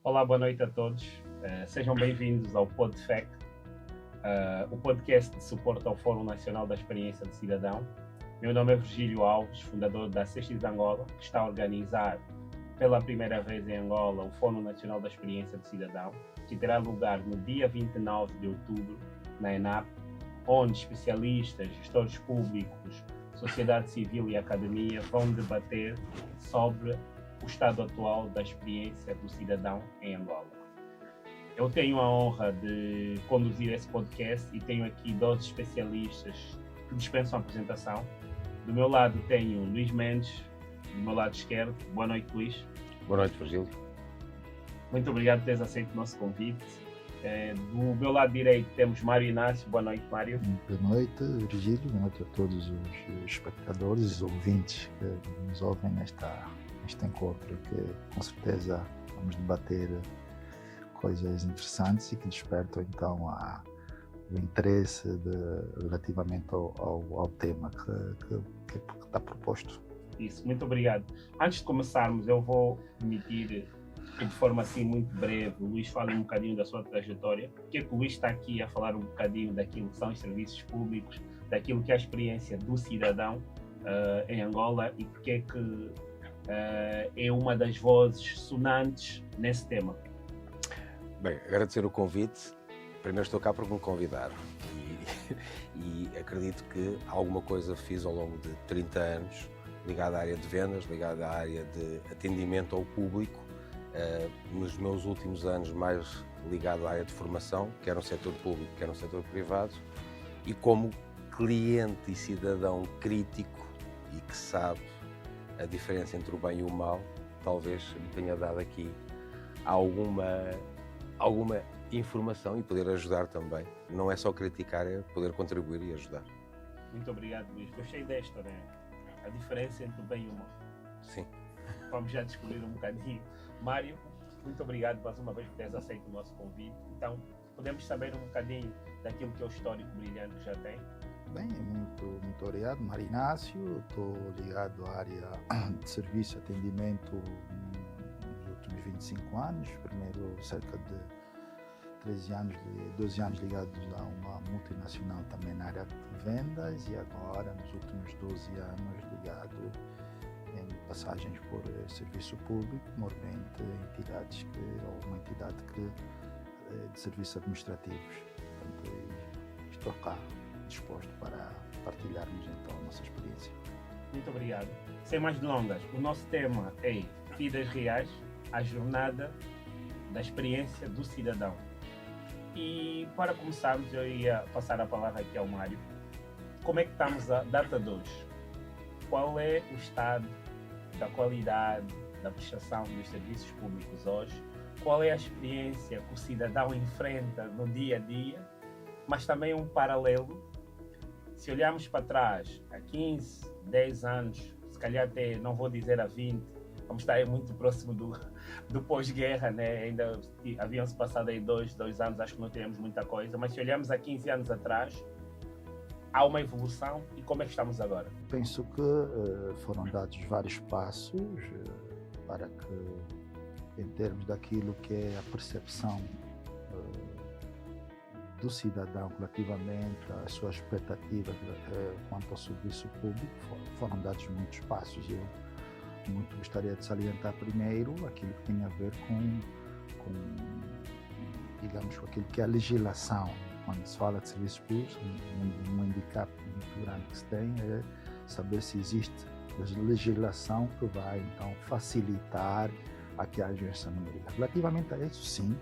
Olá, boa noite a todos. Sejam bem-vindos ao PodFac, o podcast de suporte ao Fórum Nacional da Experiência do Cidadão. Meu nome é Virgílio Alves, fundador da CX Angola, que está a organizar pela primeira vez em Angola o Fórum Nacional da Experiência do Cidadão, que terá lugar no dia 29 de outubro, na ENAP, onde especialistas, gestores públicos, sociedade civil e academia vão debater sobre o estado atual da experiência do cidadão em Angola. Eu tenho a honra de conduzir esse podcast e tenho aqui dois especialistas que dispensam a apresentação. Do meu lado tenho Luís Mendes, do meu lado esquerdo. Boa noite, Luís. Boa noite, Virgílio. Muito obrigado por teres aceito o nosso convite. Do meu lado direito temos Mário Inácio. Boa noite, Mário. Boa noite, Virgílio. Boa noite a todos os espectadores e os ouvintes que nos ouvem neste encontro, que com certeza vamos debater coisas interessantes e que despertam então o interesse relativamente ao tema que está proposto. Isso, muito obrigado. Antes de começarmos, eu vou permitir que de forma assim muito breve o Luís fale um bocadinho da sua trajetória. Porque é que o Luís está aqui a falar um bocadinho daquilo que são os serviços públicos, daquilo que é a experiência do cidadão em Angola e porque é que é uma das vozes sonantes nesse tema. Bem, agradecer o convite. Primeiro estou cá por me convidar e acredito que alguma coisa fiz ao longo de 30 anos ligada à área de vendas, ligada à área de atendimento ao público, nos meus últimos anos mais ligado à área de formação, quer no setor público, quer no setor privado, e como cliente e cidadão crítico e que sabe a diferença entre o bem e o mal, talvez me tenha dado aqui alguma informação e poder ajudar também. Não é só criticar, é poder contribuir e ajudar. Muito obrigado, Luís. Gostei desta, né? A diferença entre o bem e o mal. Sim. Vamos já descobrir um bocadinho. Mário, muito obrigado mais uma vez por teres aceito o nosso convite. Então, podemos saber um bocadinho daquilo que é o histórico brilhante que já tem? Bem, muito obrigado, Mário Inácio. Estou ligado à área de serviço e atendimento nos últimos 25 anos. Primeiro, cerca de 12 anos ligados a uma multinacional também na área de vendas e agora, nos últimos 12 anos, ligado em passagens por serviço público, normalmente uma entidade de serviços administrativos. Portanto, estou cá disposto para partilharmos então a nossa experiência. Muito obrigado. Sem mais delongas, o nosso tema é Vidas Reais, a jornada da experiência do cidadão. E para começarmos, eu ia passar a palavra aqui ao Mário. Como é que estamos a data de hoje? Qual é o estado da qualidade da prestação dos serviços públicos hoje? Qual é a experiência que o cidadão enfrenta no dia a dia? Mas também um paralelo. Se olharmos para trás, há 15, 10 anos, se calhar até, não vou dizer há 20, vamos estar aí muito próximo do pós-guerra, né? Ainda haviam-se passado aí 2 anos, acho que não teríamos muita coisa, mas se olharmos há 15 anos atrás, há uma evolução. E como é que estamos agora? Penso que foram dados vários passos para que, em termos daquilo que é a percepção do cidadão relativamente às suas expectativas quanto ao serviço público, foram dados muitos passos. Eu muito gostaria de salientar primeiro aquilo que tem a ver com digamos, com aquilo que é a legislação. Quando se fala de serviços públicos, um handicap muito grande que se tem é saber se existe legislação que vai então facilitar a que haja essa melhoria. Relativamente a isso, sim,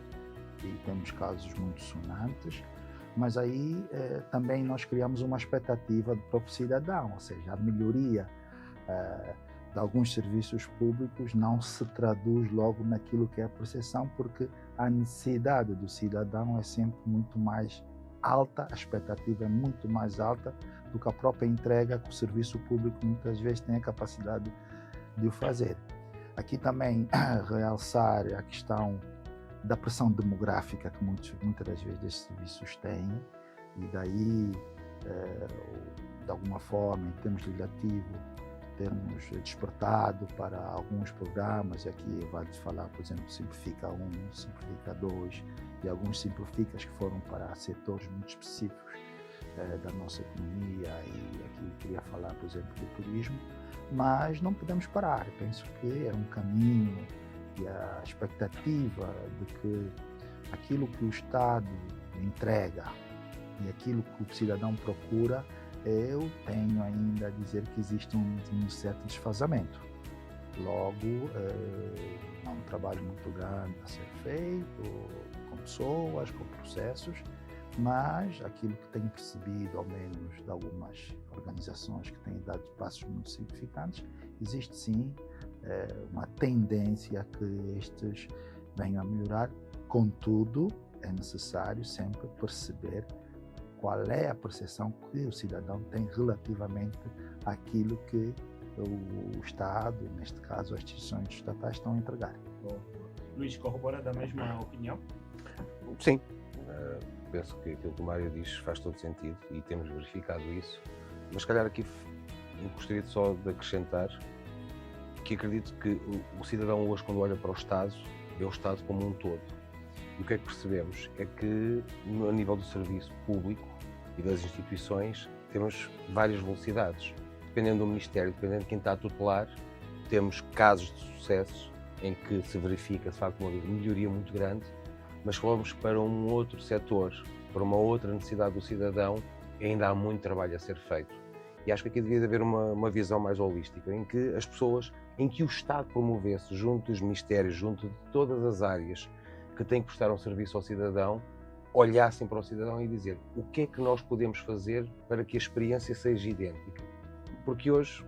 e temos casos muito sonantes, mas aí também nós criamos uma expectativa do próprio cidadão, ou seja, a melhoria de alguns serviços públicos não se traduz logo naquilo que é a percepção, porque a necessidade do cidadão é sempre muito mais alta, a expectativa é muito mais alta do que a própria entrega que o serviço público muitas vezes tem a capacidade de o fazer. Aqui também realçar a questão da pressão demográfica que muitas das vezes estes serviços têm, e daí, de alguma forma, em termos legislativos, termos despertado para alguns programas, e aqui vale falar, por exemplo, Simplifica 1, Simplifica 2 e alguns Simplificas que foram para setores muito específicos da nossa economia, e aqui queria falar, por exemplo, do turismo, mas não podemos parar. Penso que é um caminho e a expectativa de que aquilo que o Estado entrega e aquilo que o cidadão procura, eu tenho ainda a dizer que existe um certo desfazamento. Logo, há um trabalho muito grande a ser feito, com pessoas, com processos, mas aquilo que tenho percebido, ao menos de algumas organizações que têm dado passos muito significantes, existe sim uma tendência a que estes venham a melhorar. Contudo, é necessário sempre perceber qual é a percepção que o cidadão tem relativamente àquilo que o Estado, neste caso as instituições estatais, estão a entregar. Luís, corrobora da mesma opinião? Sim, penso que aquilo que o Mário diz faz todo sentido e temos verificado isso, mas se calhar aqui gostaria só de acrescentar que acredito que o cidadão hoje, quando olha para o Estado, vê o Estado como um todo. E o que é que percebemos? É que, a nível do serviço público e das instituições, temos várias velocidades. Dependendo do Ministério, dependendo de quem está a tutelar, temos casos de sucesso em que se verifica, de facto, uma melhoria muito grande, mas se formos para um outro setor, para uma outra necessidade do cidadão, ainda há muito trabalho a ser feito. E acho que aqui devia haver uma visão mais holística, em que as pessoas, em que o Estado promovesse, junto dos ministérios, junto de todas as áreas que têm que prestar um serviço ao cidadão, olhassem para o cidadão e dizer o que é que nós podemos fazer para que a experiência seja idêntica. Porque hoje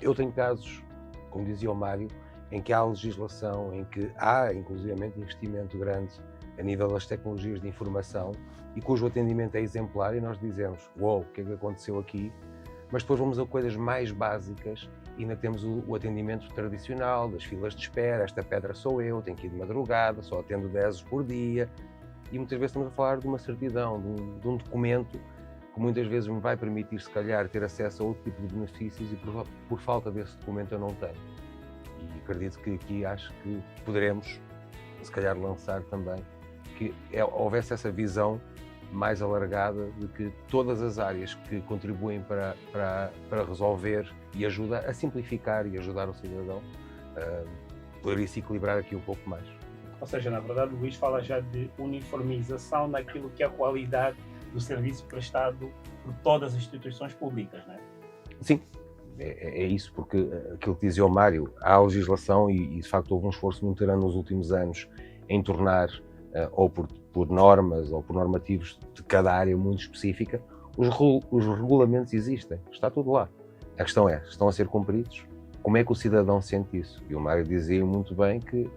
eu tenho casos, como dizia o Mário, em que há legislação, em que há inclusivamente investimento grande a nível das tecnologias de informação e cujo atendimento é exemplar, e nós dizemos, uau, o que é que aconteceu aqui? Mas depois vamos a coisas mais básicas e ainda temos o atendimento tradicional, das filas de espera, esta pedra sou eu, tenho que ir de madrugada, só atendo 10 por dia. E muitas vezes estamos a falar de uma certidão, de um documento que muitas vezes me vai permitir, se calhar, ter acesso a outro tipo de benefícios e por falta desse documento eu não tenho. E acredito que aqui acho que poderemos, se calhar, lançar também que houvesse essa visão mais alargada de que todas as áreas que contribuem para resolver e ajuda a simplificar e ajudar o cidadão poderia se equilibrar aqui um pouco mais. Ou seja, na verdade, o Luís fala já de uniformização naquilo que é a qualidade do serviço prestado por todas as instituições públicas, não é? Sim, é isso, porque aquilo que dizia o Mário, há legislação e de facto houve um esforço muito grande nos últimos anos em tornar, ou por normas ou por normativos de cada área muito específica, os regulamentos existem, está tudo lá. A questão é, estão a ser cumpridos? Como é que o cidadão sente isso? E o Mário dizia muito bem que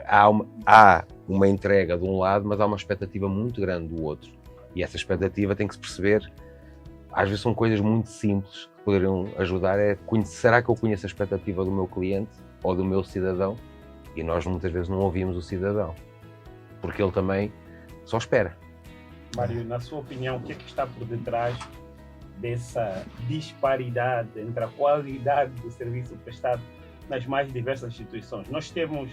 há uma entrega de um lado, mas há uma expectativa muito grande do outro. E essa expectativa tem que se perceber, às vezes são coisas muito simples que poderiam ajudar, será que eu conheço a expectativa do meu cliente ou do meu cidadão? E nós muitas vezes não ouvimos o cidadão, porque ele também só espera. Mário, na sua opinião, o que é que está por detrás dessa disparidade entre a qualidade do serviço prestado nas mais diversas instituições? Nós temos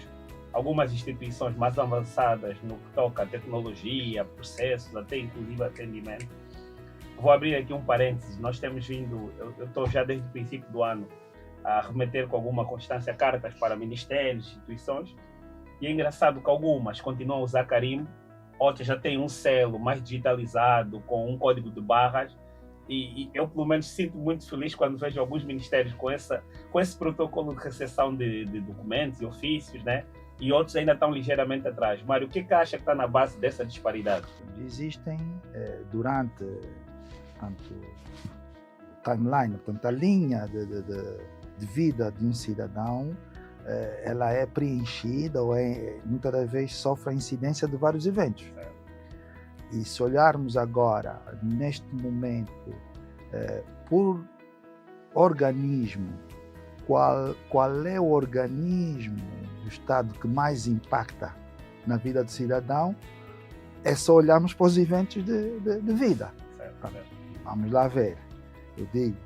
algumas instituições mais avançadas no que toca a tecnologia, processos, até inclusive atendimento. Vou abrir aqui um parênteses. Nós temos vindo, eu estou já desde o princípio do ano a remeter com alguma constância cartas para ministérios, instituições, e é engraçado que algumas continuam a usar carimbo, outras já têm um selo mais digitalizado, com um código de barras, e eu pelo menos sinto muito feliz quando vejo alguns ministérios com esse protocolo de recepção de documentos e ofícios, né? E outros ainda estão ligeiramente atrás. Mário, o que acha que está na base dessa disparidade? Existem, durante portanto, timeline, portanto, a linha de vida de um cidadão, ela é preenchida ou muitas das vezes sofre a incidência de vários eventos. E se olharmos agora, neste momento, por organismo, qual é o organismo do Estado que mais impacta na vida do cidadão, é só olharmos para os eventos de vida. Certo. Vamos lá ver. Eu digo,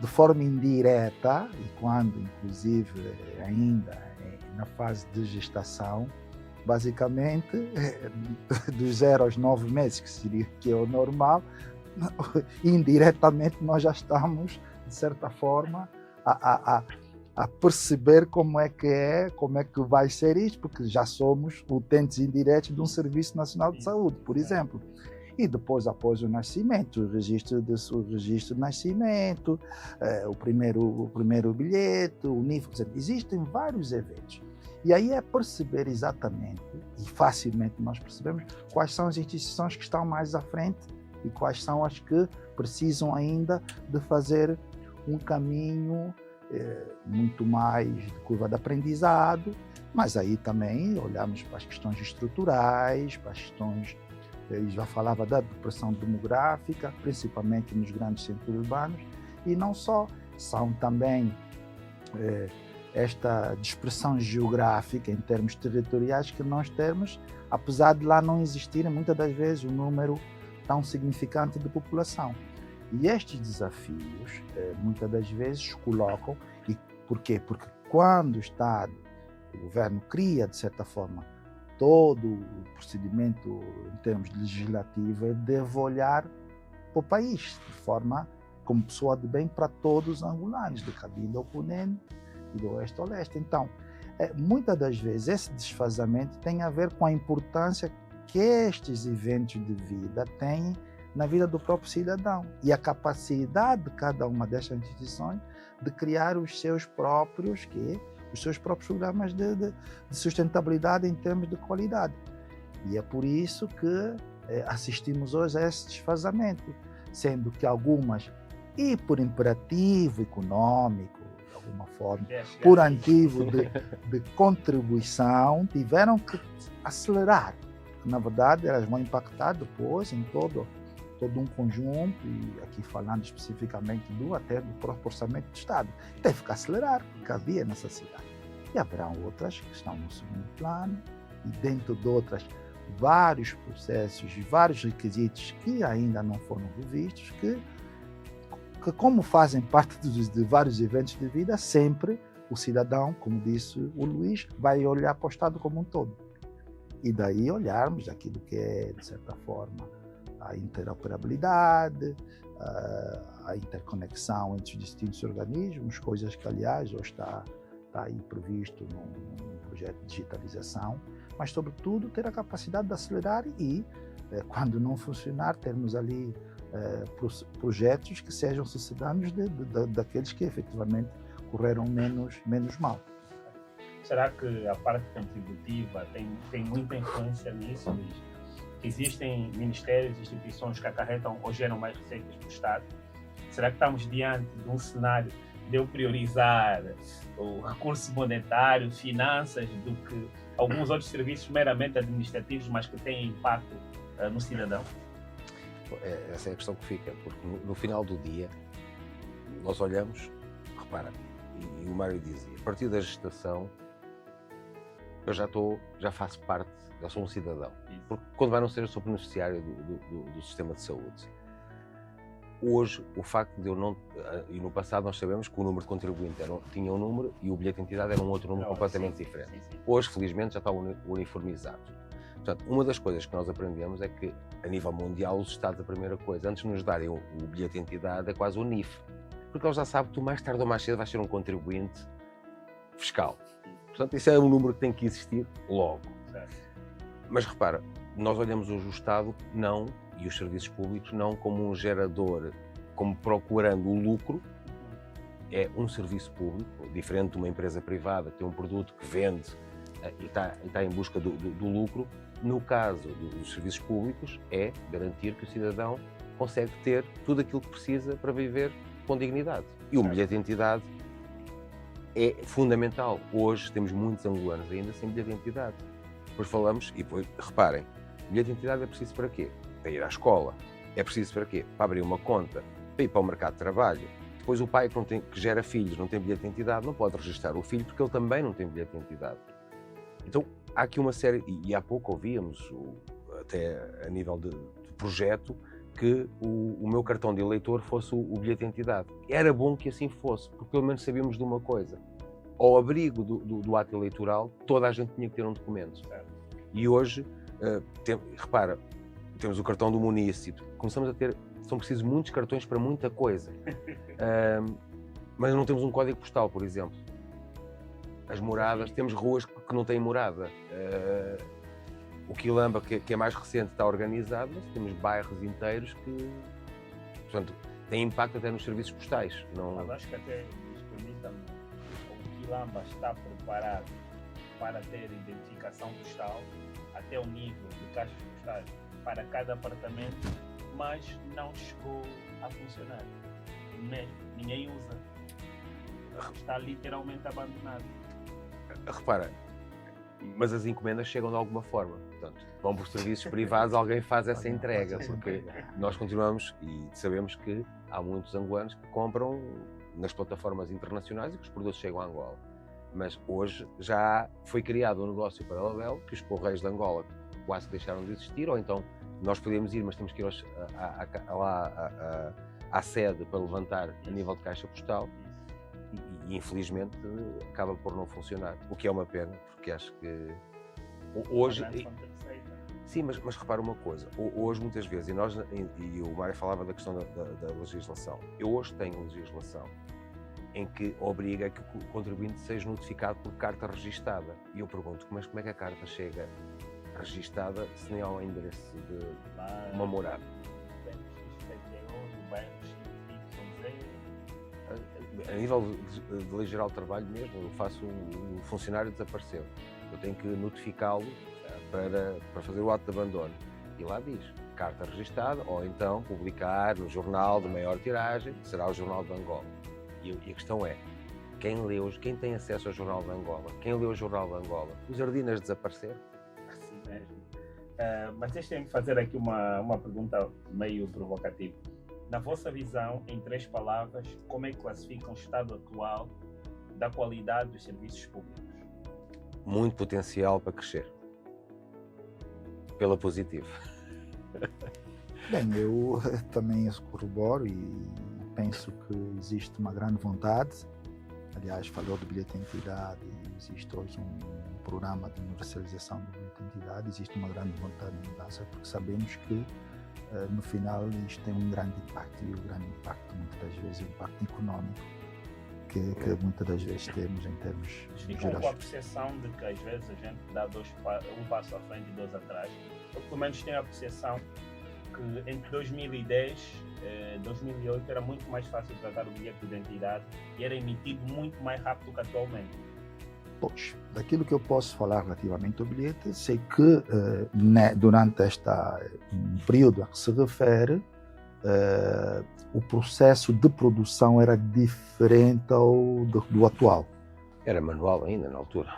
de forma indireta, e quando inclusive ainda na fase de gestação, basicamente dos 0 aos 9 meses, que seria que é o normal, indiretamente nós já estamos, de certa forma, a perceber como é que vai ser isto, porque já somos utentes indiretos de um Serviço Nacional de Saúde, por exemplo. E depois, após o nascimento, o registro de nascimento, o primeiro bilhete, o NIF, existem vários eventos. E aí é perceber exatamente, e facilmente nós percebemos, quais são as instituições que estão mais à frente e quais são as que precisam ainda de fazer um caminho muito mais de curva de aprendizado, mas aí também olhamos para as questões estruturais, para as questões, eu já falava da depressão demográfica, principalmente nos grandes centros urbanos, e não só, são também esta dispersão geográfica em termos territoriais que nós temos, apesar de lá não existir muitas das vezes um número tão significante de população. E estes desafios, muitas das vezes, colocam, e por quê? Porque quando o Estado, o governo cria, de certa forma, todo o procedimento em termos legislativo, deve olhar para o país, de forma como pessoa de bem para todos os angolanos, de Cabinda ao Cunene e do oeste ao leste. Então, muitas das vezes, esse desfazamento tem a ver com a importância que estes eventos de vida têm na vida do próprio cidadão e a capacidade de cada uma destas instituições de criar os seus próprios programas de sustentabilidade em termos de qualidade. E é por isso que assistimos hoje a esse desfazamento, sendo que algumas, e por imperativo econômico, de alguma forma, por motivo de contribuição, tiveram que acelerar. Na verdade, elas vão impactar depois em todo um conjunto, e aqui falando especificamente até do próprio orçamento do Estado. Teve que acelerar, porque havia necessidade. E haverá outras que estão no segundo plano, e dentro de outras, vários processos e vários requisitos que ainda não foram revistos, que como fazem parte de vários eventos de vida, sempre o cidadão, como disse o Luís, vai olhar para o Estado como um todo. E daí olharmos aquilo que é, de certa forma, a interoperabilidade, a interconexão entre os distintos organismos, coisas que, aliás, hoje está aí previsto num projeto de digitalização, mas, sobretudo, ter a capacidade de acelerar e, quando não funcionar, termos ali projetos que sejam sucedâneos daqueles que, efetivamente, correram menos mal. Será que a parte contributiva tem muita influência nisso, Luís? Existem ministérios e instituições que acarretam ou geram mais receitas para o Estado? Será que estamos diante de um cenário de eu priorizar o recurso monetário, finanças, do que alguns outros serviços meramente administrativos, mas que têm impacto no cidadão? Essa é a questão que fica, porque no final do dia nós olhamos, repara, e o Mário dizia, a partir da gestação eu já faço parte, já sou um cidadão. Porque quando vai não ser, eu sou beneficiário do sistema de saúde. Hoje, o facto de eu não... E no passado nós sabemos que o número de contribuinte tinha um número e o bilhete de identidade era um outro número completamente diferente. Sim. Hoje, felizmente, já está uniformizado. Portanto, uma das coisas que nós aprendemos é que, a nível mundial, os Estados, a primeira coisa, antes de nos darem o bilhete de identidade, é quase o NIF. Porque eles já sabem que tu, mais tarde ou mais cedo, vais ser um contribuinte fiscal. Portanto, isso é um número que tem que existir logo. Mas repara, nós olhamos hoje o Estado não, e os serviços públicos não como um gerador, como procurando o lucro. É um serviço público, diferente de uma empresa privada que tem um produto que vende e está em busca do lucro. No caso dos serviços públicos, é garantir que o cidadão consegue ter tudo aquilo que precisa para viver com dignidade. E o bilhete de identidade é fundamental. Hoje temos muitos angolanos ainda sem bilhete de identidade. Depois falamos, e depois, reparem, bilhete de identidade é preciso para quê? Para ir à escola. É preciso para quê? Para abrir uma conta, para ir para o mercado de trabalho. Depois o pai que gera filhos não tem bilhete de identidade, não pode registrar o filho porque ele também não tem bilhete de identidade. Então há aqui uma série, e há pouco ouvíamos, até a nível de projeto, que o meu cartão de eleitor fosse o bilhete de identidade. Era bom que assim fosse, porque pelo menos sabíamos de uma coisa. Ao abrigo do ato eleitoral, toda a gente tinha que ter um documento. E hoje, repara, temos o cartão do município. Começamos a ter, são precisos muitos cartões para muita coisa. Mas não temos um código postal, por exemplo. As moradas, temos ruas que não têm morada. O Quilamba, que é mais recente, está organizado, mas temos bairros inteiros que, portanto, têm impacto até nos serviços postais. Mas acho que até, permita-me, o Quilamba está preparado para ter identificação postal até o nível de caixas postais para cada apartamento, mas não chegou a funcionar. Ninguém usa. Está literalmente abandonado. Repara, mas as encomendas chegam de alguma forma. Portanto, vão por serviços privados, alguém faz essa entrega, porque nós continuamos e sabemos que há muitos angolanos que compram nas plataformas internacionais e que os produtos chegam a Angola. Mas hoje já foi criado um negócio paralelo que os Correios de Angola quase que deixaram de existir, ou então nós podemos ir, mas temos que ir à sede para levantar a nível de caixa postal. E infelizmente acaba por não funcionar, o que é uma pena, porque acho que hoje... Sim, mas repara uma coisa, hoje muitas vezes, e o Mário falava da questão da legislação, eu hoje tenho legislação em que obriga que o contribuinte seja notificado por carta registada, e eu pergunto, mas como é que a carta chega registada se nem há um endereço de uma morada? A nível de Lei Geral de Trabalho mesmo, eu faço o funcionário desaparecer. Eu tenho que notificá-lo para fazer o ato de abandono. E lá diz, carta registada, ou então publicar no jornal de maior tiragem, que será o Jornal de Angola. E a questão é, quem tem acesso ao Jornal de Angola? Quem leu o Jornal de Angola? Os Ardinas desapareceram? Assim mesmo. Mas deixem-me fazer aqui uma pergunta meio provocativa. Na vossa visão, em 3 palavras, como é que classificam o estado atual da qualidade dos serviços públicos? Muito potencial para crescer. Pela positiva. Bem, eu também corroboro e penso que existe uma grande vontade. Aliás, falou do bilhete de identidade, existe hoje um programa de universalização do bilhete de identidade, existe uma grande vontade de mudança, porque sabemos que no final isto tem um grande impacto, e o grande impacto muitas das vezes é o impacto económico que muitas das vezes temos em termos gerais. Com a percepção de que às vezes a gente dá um passo à frente e 2 atrás. Eu pelo menos tenho a percepção que entre 2010 e 2008 era muito mais fácil tratar o bilhete de identidade e era emitido muito mais rápido que atualmente. Pois, daquilo que eu posso falar relativamente ao bilhete, sei que durante este período a que se refere, o processo de produção era diferente do atual. Era manual ainda na altura?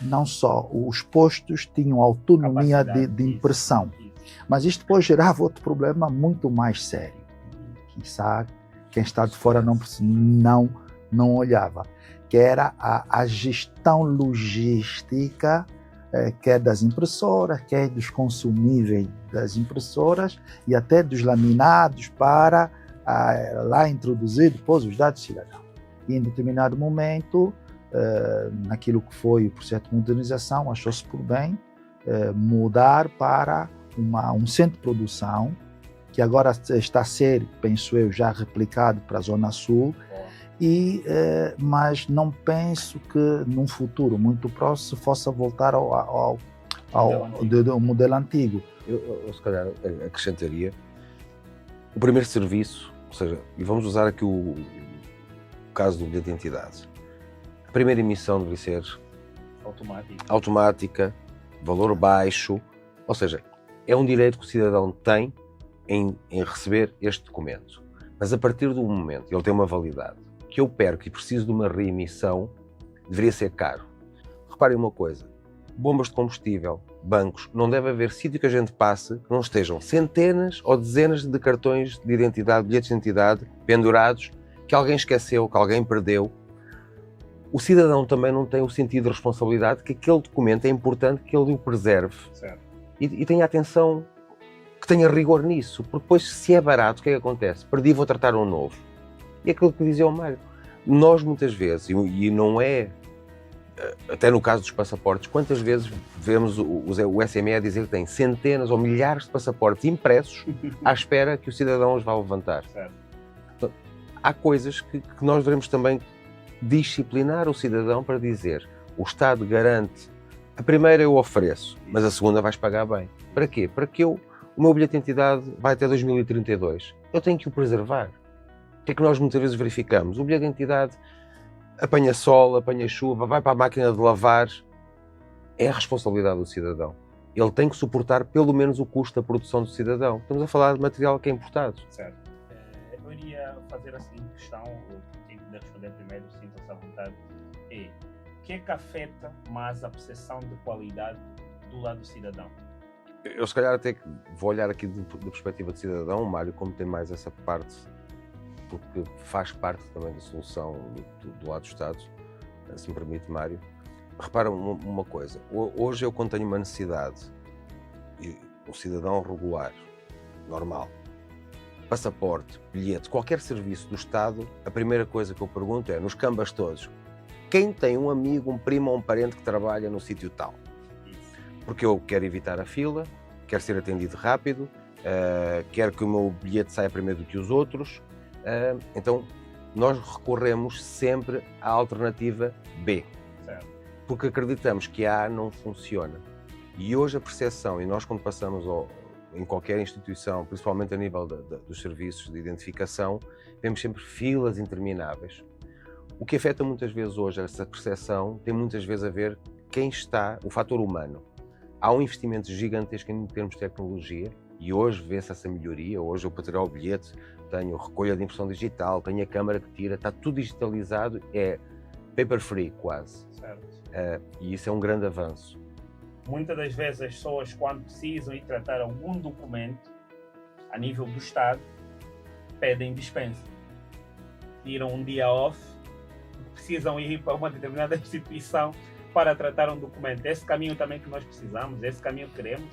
Não só, os postos tinham autonomia de impressão, mas isto depois gerava outro problema muito mais sério. Quizá quem está de fora não olhava, que era a gestão logística, quer das impressoras, quer dos consumíveis das impressoras e até dos laminados para lá introduzir depois os dados cidadãos. E em determinado momento, naquilo que foi o processo de modernização, achou-se por bem mudar para um centro de produção, que agora está a ser, penso eu, já replicado para a Zona Sul, mas não penso que num futuro muito próximo se possa voltar ao modelo antigo. Eu se calhar acrescentaria o primeiro serviço, ou seja, e vamos usar aqui o caso do bilhete de identidade. A primeira emissão deve ser automática, valor baixo, ou seja, é um direito que o cidadão tem em receber este documento. Mas a partir do momento ele tem uma validade que eu perco e preciso de uma reemissão, deveria ser caro. Reparem uma coisa, bombas de combustível, bancos, não deve haver sítio que a gente passe que não estejam centenas ou dezenas de cartões de identidade, bilhetes de identidade pendurados, que alguém esqueceu, que alguém perdeu. O cidadão também não tem o sentido de responsabilidade que aquele documento é importante que ele o preserve. Certo. E tenha atenção que tenha rigor nisso, porque depois, se é barato, o que é que acontece? Perdi, vou tratar um novo. E aquilo que dizia o Mário, nós muitas vezes, e não é, até no caso dos passaportes, quantas vezes vemos o SME a dizer que tem centenas ou milhares de passaportes impressos à espera que o cidadão os vá levantar. Então, há coisas que nós devemos também disciplinar o cidadão para dizer, o Estado garante, a primeira eu ofereço, mas a segunda vais pagar bem. Para quê? Para que o meu bilhete de identidade vai até 2032. Eu tenho que o preservar. O que é que nós muitas vezes verificamos? O bilhete de identidade apanha sol, apanha chuva, vai para a máquina de lavar. É a responsabilidade do cidadão. Ele tem que suportar pelo menos o custo da produção do cidadão. Estamos a falar de material que é importado. Certo. Eu iria fazer a seguinte questão, quem puder responder primeiro, sinta-se à vontade. O que é que afeta mais a percepção de qualidade do lado do cidadão? Eu se calhar até vou olhar aqui da perspectiva de cidadão, o Mário, como tem mais essa parte, porque faz parte também da solução do lado do Estado, se me permite, Mário. Repara uma coisa, hoje eu quando tenho uma necessidade, um cidadão regular, normal, passaporte, bilhete, qualquer serviço do Estado, a primeira coisa que eu pergunto é, nos cambas todos, quem tem um amigo, um primo ou um parente que trabalha no sítio tal? Porque eu quero evitar a fila, quero ser atendido rápido, quero que o meu bilhete saia primeiro do que os outros. Então, nós recorremos sempre à alternativa B. Certo. Porque acreditamos que a não funciona. E hoje a percepção, e nós quando passamos em qualquer instituição, principalmente a nível dos serviços de identificação, vemos sempre filas intermináveis. O que afeta muitas vezes hoje essa percepção tem muitas vezes a ver quem está, o fator humano. Há um investimento gigantesco em termos de tecnologia e hoje vê-se essa melhoria. Hoje eu para tirar o bilhete tenho recolha de impressão digital, tenho a câmara que tira, está tudo digitalizado, é paper free quase. Certo. E isso é um grande avanço. Muitas das vezes as pessoas, quando precisam ir tratar algum documento a nível do Estado, pedem dispensa. Tiram um dia off, precisam ir para uma determinada instituição para tratar um documento. Esse caminho também que nós precisamos, esse caminho que queremos?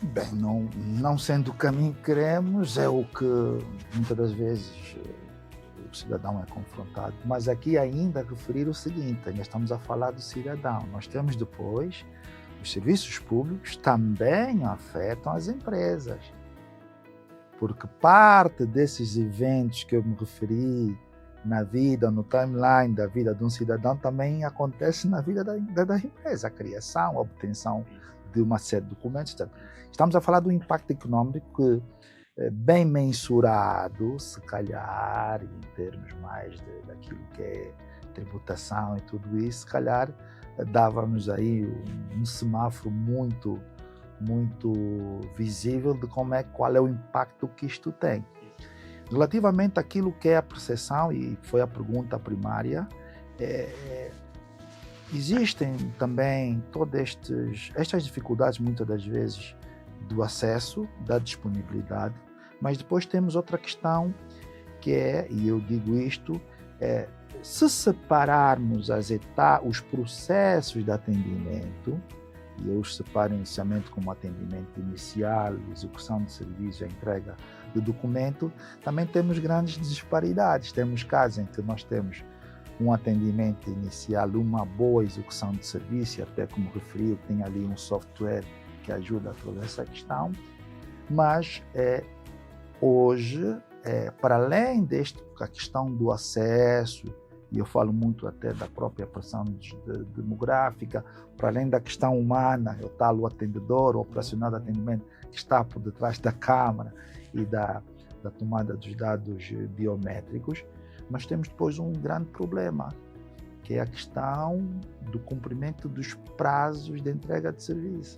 Bem, não sendo o caminho que queremos, é o que muitas das vezes o cidadão é confrontado. Mas aqui ainda referir o seguinte, ainda estamos a falar do cidadão. Nós temos depois, os serviços públicos também afetam as empresas. Porque parte desses eventos que eu me referi na vida, no timeline da vida de um cidadão, também acontece na vida da empresa, a criação, a obtenção de uma série de documentos. Estamos a falar do impacto econômico que é bem mensurado, se calhar, em termos mais daquilo que é tributação e tudo isso, se calhar dava-nos aí um semáforo muito visível de qual é o impacto que isto tem. Relativamente àquilo que é a percepção, e foi a pergunta primária, existem também todas estas dificuldades, muitas das vezes, do acesso, da disponibilidade, mas depois temos outra questão que é, e eu digo isto, se separarmos os processos de atendimento, e eu os separo inicialmente como atendimento inicial, execução de serviço, a entrega do documento, também temos grandes disparidades. Temos casos em que nós temos um atendimento inicial, uma boa execução de serviço, até como referiu, tem ali um software que ajuda a toda essa questão, mas hoje, para além da questão do acesso, e eu falo muito até da própria pressão demográfica, para além da questão humana, o tal atendedor, o operacional de atendimento que está por detrás da câmara e da tomada dos dados biométricos, nós temos depois um grande problema, que é a questão do cumprimento dos prazos de entrega de serviço.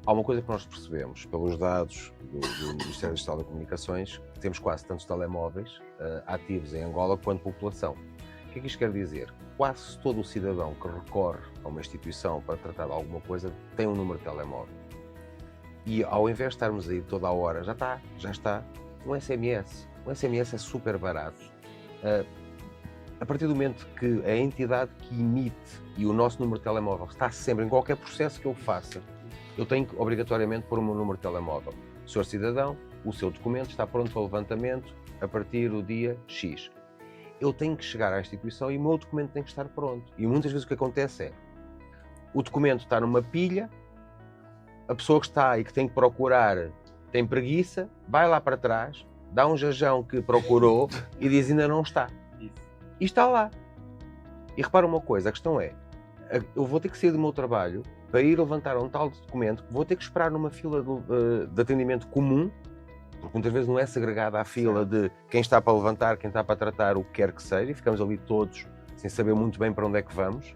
Há uma coisa que nós percebemos, pelos dados do Ministério das Telecomunicações, que temos quase tantos telemóveis ativos em Angola quanto população. O que é que isto quer dizer? Quase todo o cidadão que recorre a uma instituição para tratar de alguma coisa tem um número de telemóvel. E ao invés de estarmos aí toda a hora, já está um SMS. Um SMS é super barato. A partir do momento que a entidade que emite e o nosso número de telemóvel está sempre em qualquer processo que eu faça, eu tenho que obrigatoriamente pôr o meu número de telemóvel. Senhor cidadão, o seu documento está pronto para levantamento a partir do dia X. Eu tenho que chegar à instituição e o meu documento tem que estar pronto. E muitas vezes o que acontece é, o documento está numa pilha, a pessoa que está e que tem que procurar tem preguiça, vai lá para trás, dá um jajão que procurou e diz ainda não está. E está lá. E repara uma coisa, a questão é, eu vou ter que sair do meu trabalho para ir levantar um tal documento, vou ter que esperar numa fila de atendimento comum, porque muitas vezes não é segregada a fila de quem está para levantar, quem está para tratar, o que quer que seja, e ficamos ali todos sem saber muito bem para onde é que vamos.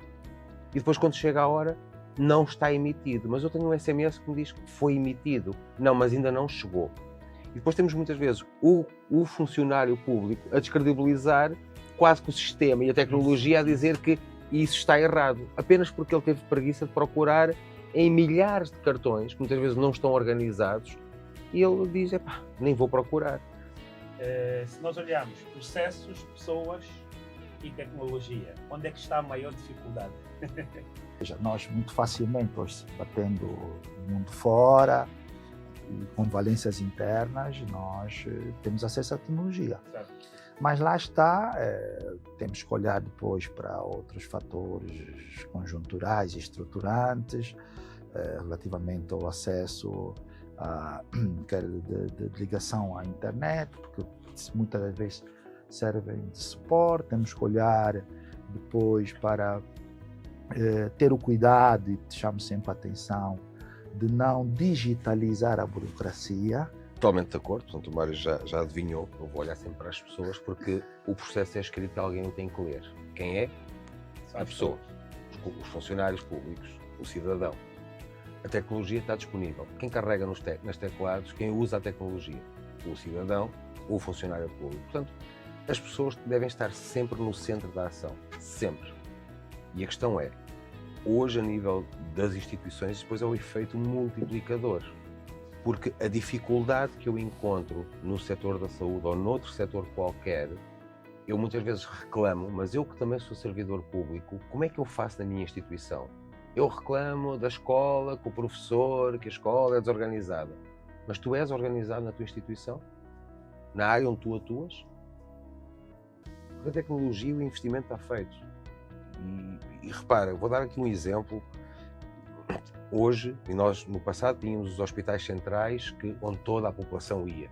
E depois, quando chega a hora, não está emitido. Mas eu tenho um SMS que me diz que foi emitido. Não, mas ainda não chegou. E depois temos muitas vezes o funcionário público a descredibilizar quase que o sistema e a tecnologia a dizer que isso está errado, apenas porque ele teve preguiça de procurar em milhares de cartões, que muitas vezes não estão organizados, e ele diz, epá, nem vou procurar. Se nós olharmos processos, pessoas e tecnologia, onde é que está a maior dificuldade? Veja, nós muito facilmente, hoje, batendo o mundo fora, e com valências internas, nós temos acesso à tecnologia. Certo. Mas lá está, temos que olhar depois para outros fatores conjunturais e estruturantes, relativamente ao acesso de ligação à internet, porque muitas vezes servem de suporte. Temos que olhar depois para ter o cuidado, e deixamos sempre a atenção, de não digitalizar a burocracia. Totalmente de acordo, portanto o Mário já adivinhou, eu vou olhar sempre para as pessoas, porque o processo é escrito e alguém o tem que ler. Quem é? A pessoa. Os funcionários públicos, o cidadão. A tecnologia está disponível. Quem carrega nas teclados, quem usa a tecnologia? O cidadão, o funcionário público. Portanto, as pessoas devem estar sempre no centro da ação. Sempre. E a questão é, hoje a nível das instituições, depois é o efeito multiplicador. Porque a dificuldade que eu encontro no setor da saúde ou noutro setor qualquer, eu muitas vezes reclamo, mas eu que também sou servidor público, como é que eu faço na minha instituição? Eu reclamo da escola, com o professor, que a escola é desorganizada. Mas tu és organizado na tua instituição? Na área onde tu atuas? Porque a tecnologia e o investimento está feito. E repara, eu vou dar aqui um exemplo. Hoje, e nós no passado tínhamos os hospitais centrais onde toda a população ia,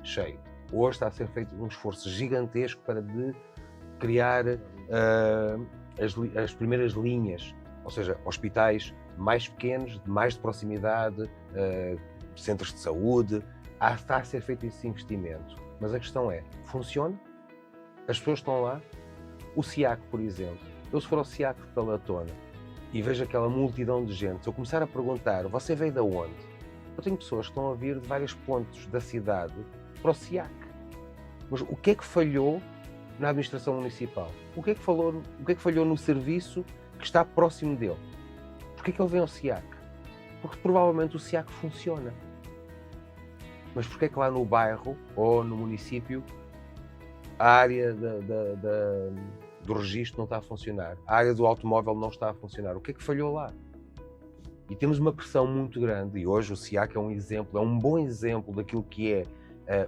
cheio. Hoje está a ser feito um esforço gigantesco para criar as primeiras linhas, ou seja, hospitais mais pequenos, mais de proximidade, centros de saúde. Está a ser feito esse investimento. Mas a questão é, funciona? As pessoas estão lá? O SIAC, por exemplo. Eu, se for ao SIAC de Talatona e vejo aquela multidão de gente, se eu começar a perguntar, você veio de onde? Eu tenho pessoas que estão a vir de vários pontos da cidade para o SIAC. Mas o que é que falhou na administração municipal? O que é que falhou no serviço que está próximo dele? Porquê é que ele vem ao SIAC? Porque provavelmente o SIAC funciona. Mas porquê é que lá no bairro ou no município a área do registro não está a funcionar, a área do automóvel não está a funcionar? O que é que falhou lá? E temos uma pressão muito grande, e hoje o SIAC é um exemplo, é um bom exemplo daquilo que é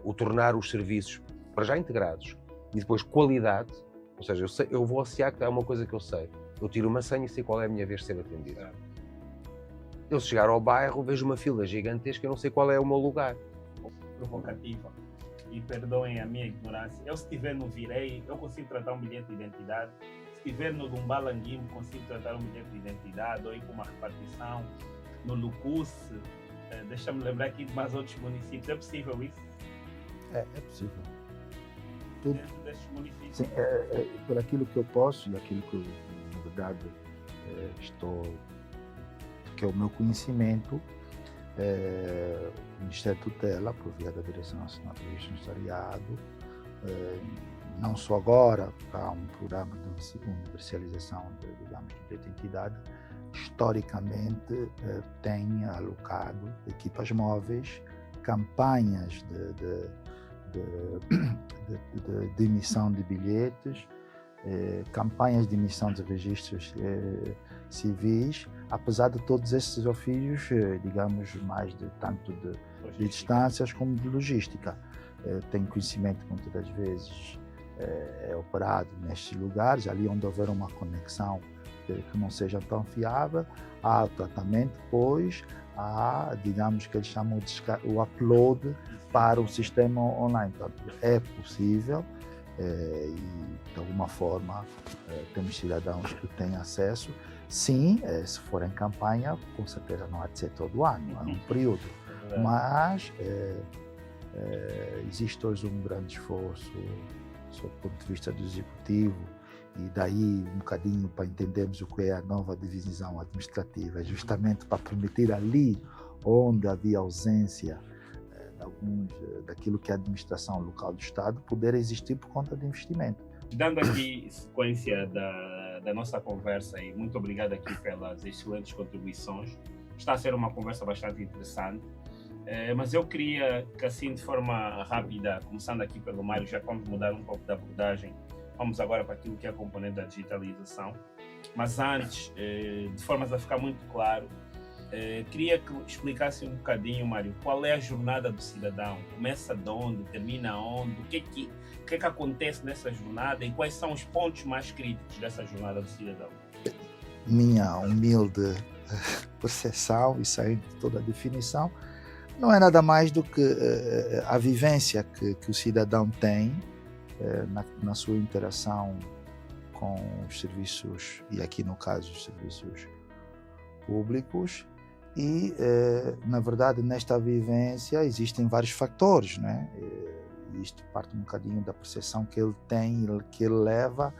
o tornar os serviços para já integrados e depois qualidade. Ou seja, eu vou ao SIAC, é uma coisa que eu sei, eu tiro uma senha e sei qual é a minha vez de ser atendido. Eu, se chegar ao bairro, vejo uma fila gigantesca e eu não sei qual é o meu lugar. Provocativa, e perdoem a minha ignorância, eu se estiver no Virei, eu consigo tratar um bilhete de identidade. Se estiver no Lumbalanguimo, consigo tratar um bilhete de identidade, ou ir com uma repartição no Lucusse. Deixa-me lembrar aqui de mais outros municípios. É possível isso? É possível. Tudo. Dentro destes municípios? Sim, por aquilo que eu posso e aquilo que eu, na verdade, que é o meu conhecimento, o Ministério tutela, por via da Direção Nacional do Registro Notariado, não só agora, há um programa de universalização de identidade, historicamente tem alocado equipas móveis, campanhas de emissão de bilhetes, campanhas de emissão de registros civis, apesar de todos esses desafios, digamos, mais de tanto de distâncias como de logística. Tenho conhecimento que muitas das vezes é operado nestes lugares, ali onde houver uma conexão que não seja tão fiável, há o tratamento, depois há, digamos, que eles chamam de o upload para o sistema online. Portanto, é possível e, de alguma forma, temos cidadãos que têm acesso. Sim, se for em campanha, com certeza não há de ser todo ano, é um período. Mas existe hoje um grande esforço, sob o ponto de vista do Executivo, e daí um bocadinho para entendermos o que é a nova divisão administrativa, justamente para permitir ali onde havia ausência daquilo que é a administração local do Estado, poder existir por conta de investimento. Dando aqui sequência da nossa conversa, e muito obrigado aqui pelas excelentes contribuições, está a ser uma conversa bastante interessante, mas eu queria que, assim, de forma rápida, começando aqui pelo Mário, já vamos mudar um pouco da abordagem, vamos agora para aquilo que é a componente da digitalização, mas antes, de forma a ficar muito claro, queria que explicasse um bocadinho, Mário, qual é a jornada do cidadão, começa de onde, termina onde, o que é que acontece nessa jornada e quais são os pontos mais críticos dessa jornada do cidadão? Minha humilde percepção, e saindo de toda a definição, não é nada mais do que a vivência que o cidadão tem na sua interação com os serviços, e aqui no caso os serviços públicos, e na verdade nesta vivência existem vários fatores, né? Isto parte um bocadinho da percepção que ele tem, que ele leva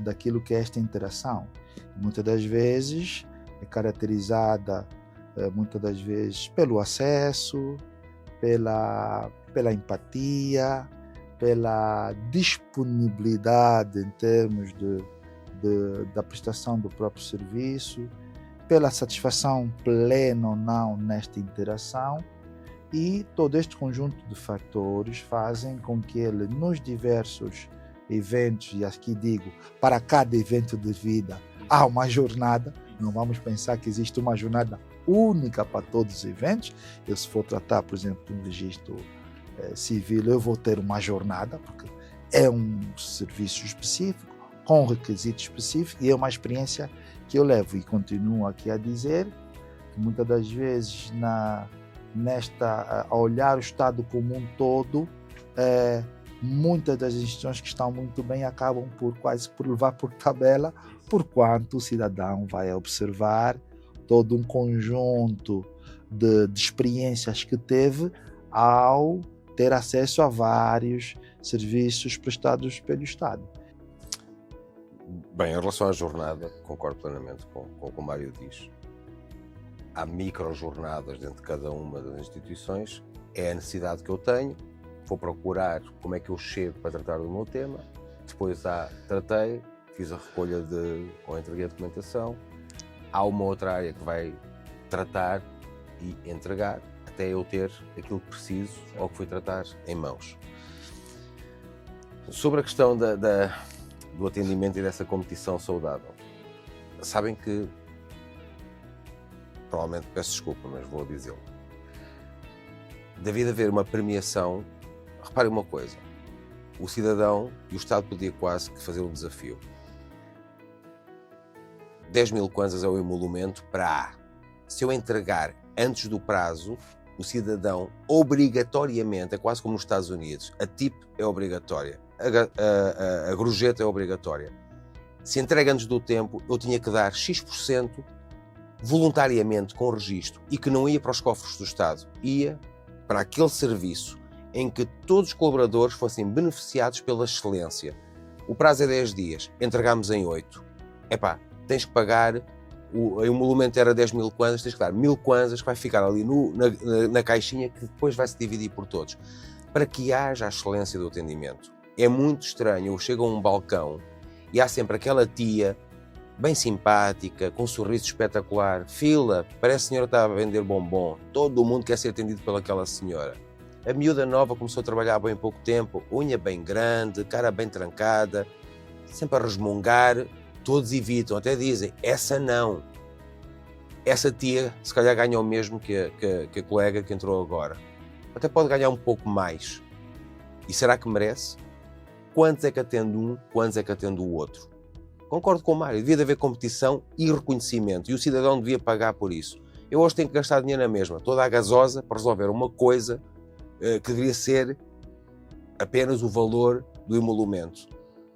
daquilo que é esta interação. Muitas das vezes é caracterizada muitas das vezes pelo acesso, pela empatia, pela disponibilidade em termos da prestação do próprio serviço, pela satisfação plena ou não nesta interação, e todo este conjunto de fatores fazem com que ele, nos diversos eventos, e aqui digo, para cada evento de vida, há uma jornada. Não vamos pensar que existe uma jornada única para todos os eventos. Eu, se for tratar, por exemplo, de um registro civil, eu vou ter uma jornada, porque é um serviço específico, com requisitos específicos, e é uma experiência que eu levo. E continuo aqui a dizer que muitas das vezes, a olhar o Estado como um todo, muitas das instituições que estão muito bem acabam quase por levar por tabela, porquanto o cidadão vai observar todo um conjunto de experiências que teve ao ter acesso a vários serviços prestados pelo Estado. Bem, em relação à jornada, concordo plenamente com o que o Mário diz. Há micro-jornadas dentro de cada uma das instituições, é a necessidade que eu tenho, vou procurar como é que eu chego para tratar do meu tema, depois tratei, fiz a recolha ou entreguei a documentação, há uma outra área que vai tratar e entregar, até eu ter aquilo que preciso ou que fui tratar em mãos. Sobre a questão do atendimento e dessa competição saudável, sabem que, provavelmente peço desculpa, mas vou dizê-lo, devido haver uma premiação, reparem uma coisa, o cidadão e o Estado podia quase que fazer um desafio. 10.000 kwanzas é o emolumento para se eu entregar antes do prazo, o cidadão obrigatoriamente, é quase como nos Estados Unidos, a TIP é obrigatória, a gorjeta é obrigatória. Se entrega antes do tempo, eu tinha que dar X% voluntariamente com registro e que não ia para os cofres do Estado, ia para aquele serviço em que todos os colaboradores fossem beneficiados pela excelência. O prazo é 10 dias, entregamos em 8. Tens que pagar, o emolumento era 10.000 kwanzas, tens que dar 1.000 kwanzas que vai ficar ali na caixinha que depois vai se dividir por todos, para que haja a excelência do atendimento. É muito estranho, eu chego a um balcão e há sempre aquela tia bem simpática, com um sorriso espetacular, fila, parece que a senhora está a vender bombom, todo mundo quer ser atendido pelaquela senhora. A miúda nova começou a trabalhar há bem pouco tempo, unha bem grande, cara bem trancada, sempre a resmungar, todos evitam, até dizem, essa não. Essa tia, se calhar, ganha o mesmo que a colega que entrou agora. Até pode ganhar um pouco mais. E será que merece? Quantos é que atende um, quantos é que atende o outro? Concordo com o Mário, devia haver competição e reconhecimento, e o cidadão devia pagar por isso. Eu hoje tenho que gastar dinheiro na mesma, toda a gasosa, para resolver uma coisa que deveria ser apenas o valor do emolumento.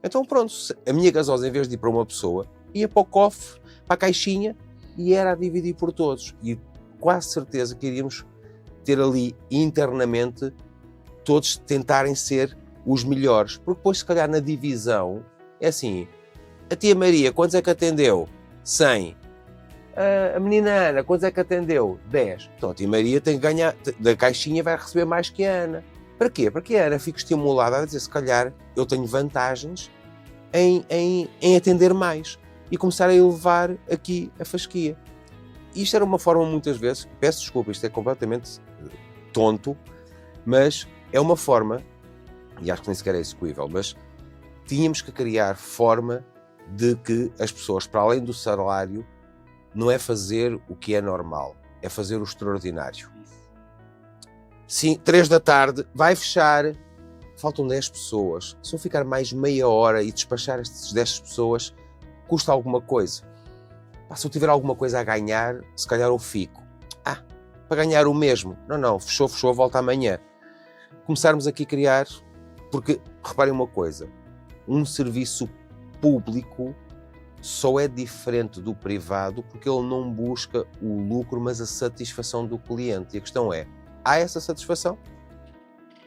Então pronto, a minha gasosa, em vez de ir para uma pessoa, ia para o cofre, para a caixinha, e era a dividir por todos. E quase certeza que iríamos ter ali internamente todos tentarem ser os melhores. Porque depois, se calhar, na divisão, é assim, a tia Maria, quantos é que atendeu? 100. A menina Ana, quantos é que atendeu? 10. Então a tia Maria tem que ganhar, da caixinha vai receber mais que a Ana. Para quê? Para que a Ana fique estimulada a dizer, se calhar, eu tenho vantagens em atender mais e começar a elevar aqui a fasquia. Isto era uma forma, muitas vezes, peço desculpa, isto é completamente tonto, mas é uma forma, e acho que nem sequer é execuível, mas tínhamos que criar forma de que as pessoas, para além do salário, não é fazer o que é normal, é fazer o extraordinário. Sim, 3 da tarde, vai fechar, faltam 10 pessoas. Se eu ficar mais meia hora e despachar estas 10 pessoas, custa alguma coisa. Se eu tiver alguma coisa a ganhar, se calhar eu fico. Para ganhar o mesmo. Não, fechou, volta amanhã. Começarmos aqui a criar, porque, reparem uma coisa, um serviço público só é diferente do privado porque ele não busca o lucro, mas a satisfação do cliente. E a questão é, há essa satisfação?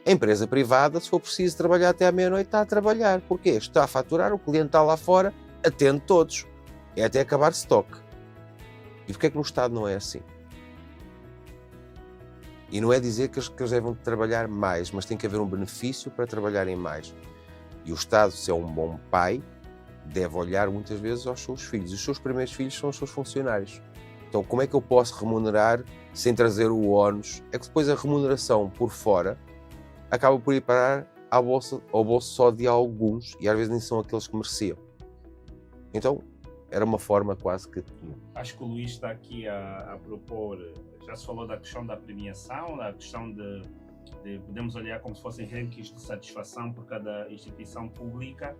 A empresa privada, se for preciso trabalhar até à meia-noite, está a trabalhar. Porquê? Está a faturar, o cliente está lá fora, atende todos. É até acabar stock. E porquê é que no Estado não é assim? E não é dizer que eles devem trabalhar mais, mas tem que haver um benefício para trabalharem mais. E o Estado, se é um bom pai, deve olhar muitas vezes aos seus filhos. Os seus primeiros filhos são os seus funcionários. Então, como é que eu posso remunerar sem trazer o ónus? É que depois a remuneração por fora acaba por ir parar ao bolso só de alguns, e às vezes nem são aqueles que mereciam. Então, era uma forma quase que... Acho que o Luís está aqui a propor, já se falou da questão da premiação, da questão de podemos olhar como se fossem rankings de satisfação por cada instituição pública,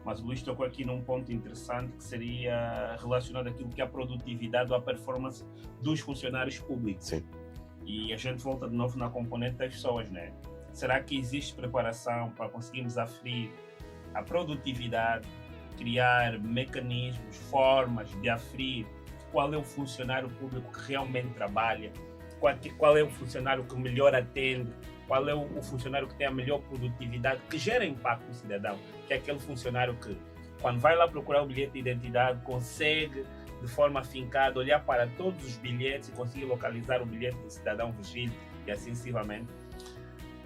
mas o Luís tocou aqui num ponto interessante que seria relacionado àquilo que é a produtividade ou a performance dos funcionários públicos. Sim. E a gente volta de novo na componente das pessoas, né? Será que existe preparação para conseguirmos aferir a produtividade, criar mecanismos, formas de aferir qual é o funcionário público que realmente trabalha, qual é o funcionário que melhor atende, qual é o funcionário que tem a melhor produtividade, que gera impacto no cidadão, que é aquele funcionário que, quando vai lá procurar o bilhete de identidade, consegue, de forma afincada, olhar para todos os bilhetes e conseguir localizar o bilhete do cidadão Virgílio e assim sucessivamente?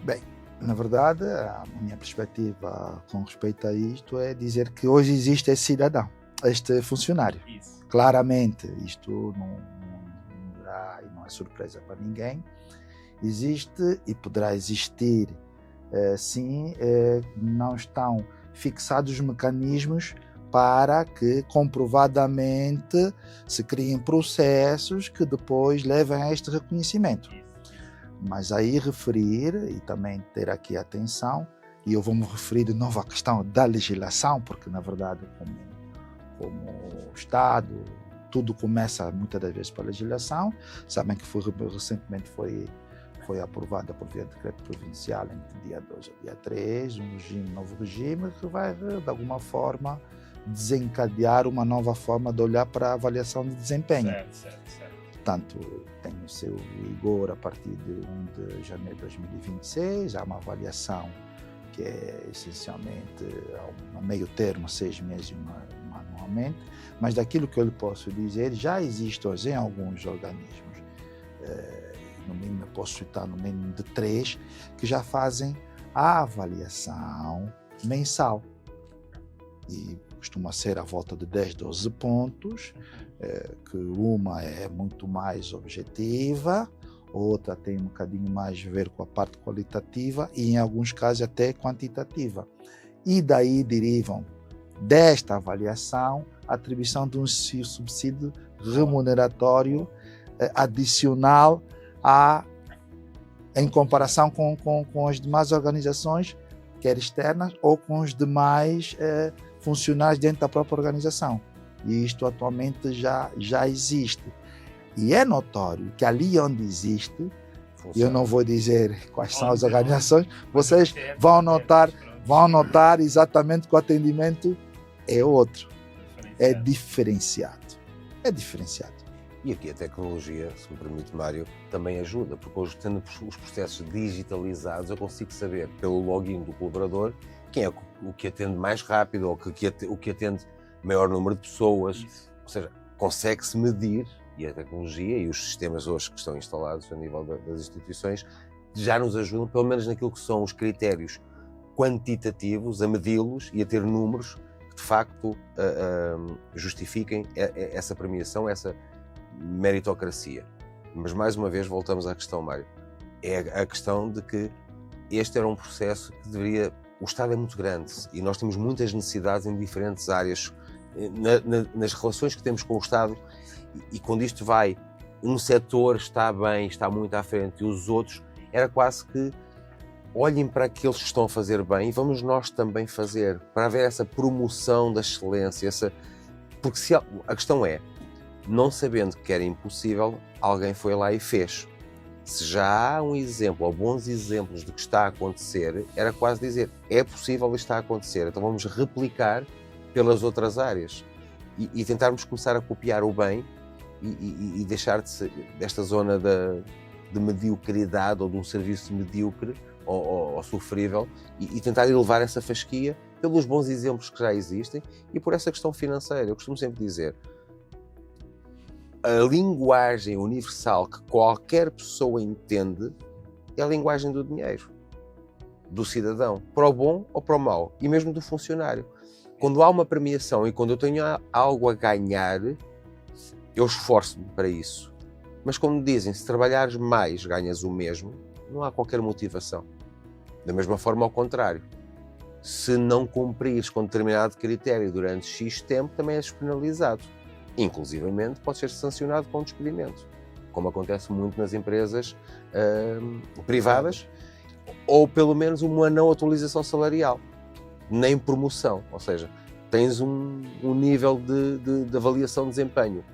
Bem, na verdade, a minha perspectiva com respeito a isto é dizer que hoje existe esse cidadão, este funcionário. Isso. Claramente, isto não irá e não é surpresa para ninguém. Existe e poderá existir, sim, não estão fixados os mecanismos para que comprovadamente se criem processos que depois levem a este reconhecimento. Mas aí referir e também ter aqui atenção, e eu vou me referir de novo à questão da legislação, porque na verdade como Estado tudo começa muitas das vezes pela legislação. Sabem que recentemente foi aprovada por via de decreto provincial entre dia 2 e dia 3, um novo regime que vai de alguma forma desencadear uma nova forma de olhar para a avaliação de desempenho. Certo. Portanto, tem o seu vigor a partir de 1 de janeiro de 2026, há uma avaliação que é essencialmente a meio termo, 6 meses anualmente, mas daquilo que eu lhe posso dizer, já existe hoje em alguns organismos, no mínimo eu posso citar no mínimo de 3, que já fazem a avaliação mensal. E costuma ser à volta de 10, 12 pontos, que uma é muito mais objetiva, outra tem um bocadinho mais a ver com a parte qualitativa e em alguns casos até quantitativa. E daí derivam desta avaliação, a atribuição de um subsídio remuneratório adicional em comparação com as demais organizações, quer externas ou com os demais funcionários dentro da própria organização. E isto atualmente já existe. E é notório que ali onde existe, eu não vou dizer quais são as organizações, vocês vão notar exatamente que o atendimento é outro, é diferenciado. É diferenciado. E aqui a tecnologia, se me permite, Mário, também ajuda, porque hoje, tendo os processos digitalizados, eu consigo saber pelo login do colaborador quem é o que atende mais rápido ou o que atende maior número de pessoas. Isso. Ou seja, consegue-se medir, e a tecnologia e os sistemas hoje que estão instalados a nível das instituições já nos ajudam, pelo menos naquilo que são os critérios quantitativos, a medi-los e a ter números que de facto justifiquem essa premiação, essa meritocracia. Mas mais uma vez voltamos à questão, Mário. É a questão de que este era um processo que deveria... O Estado é muito grande e nós temos muitas necessidades em diferentes áreas, nas relações que temos com o Estado, e quando isto vai, um setor está bem, está muito à frente, e os outros, era quase que olhem para aqueles que estão a fazer bem e vamos nós também fazer, para haver essa promoção da excelência, porque a questão é, não sabendo que era impossível, alguém foi lá e fez. Se já há um exemplo, ou bons exemplos do que está a acontecer, era quase dizer, é possível isto está a acontecer, então vamos replicar pelas outras áreas e tentarmos começar a copiar o bem e deixar desta zona de mediocridade ou de um serviço medíocre ou sofrível e tentar elevar essa fasquia pelos bons exemplos que já existem e por essa questão financeira. Eu costumo sempre dizer, a linguagem universal que qualquer pessoa entende é a linguagem do dinheiro, do cidadão, para o bom ou para o mau, e mesmo do funcionário. Quando há uma premiação e quando eu tenho algo a ganhar, eu esforço-me para isso. Mas quando dizem, se trabalhares mais, ganhas o mesmo, não há qualquer motivação. Da mesma forma, ao contrário. Se não cumprires com determinado critério durante X tempo, também és penalizado. Inclusivamente, pode ser sancionado com despedimento, como acontece muito nas empresas privadas, ou pelo menos uma não atualização salarial, nem promoção. Ou seja, tens um nível de avaliação de desempenho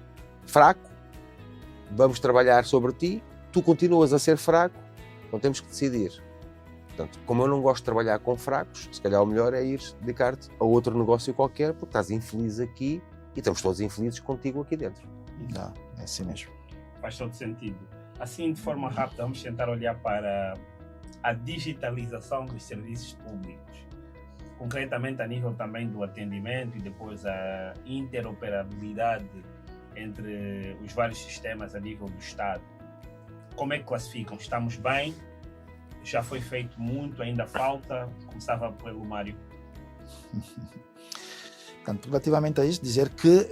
fraco, vamos trabalhar sobre ti, tu continuas a ser fraco, então temos que decidir. Portanto, como eu não gosto de trabalhar com fracos, se calhar o melhor é ir dedicar-te a outro negócio qualquer, porque estás infeliz aqui e estamos todos infelizes contigo aqui dentro. Não, é assim mesmo. Faz todo sentido. Assim, de forma rápida, vamos tentar olhar para a digitalização dos serviços públicos, concretamente a nível também do atendimento e depois a interoperabilidade entre os vários sistemas a nível do Estado. Como é que classificam? Estamos bem? Já foi feito muito? Ainda falta? Começava pelo Mário. Portanto, relativamente a isso, dizer que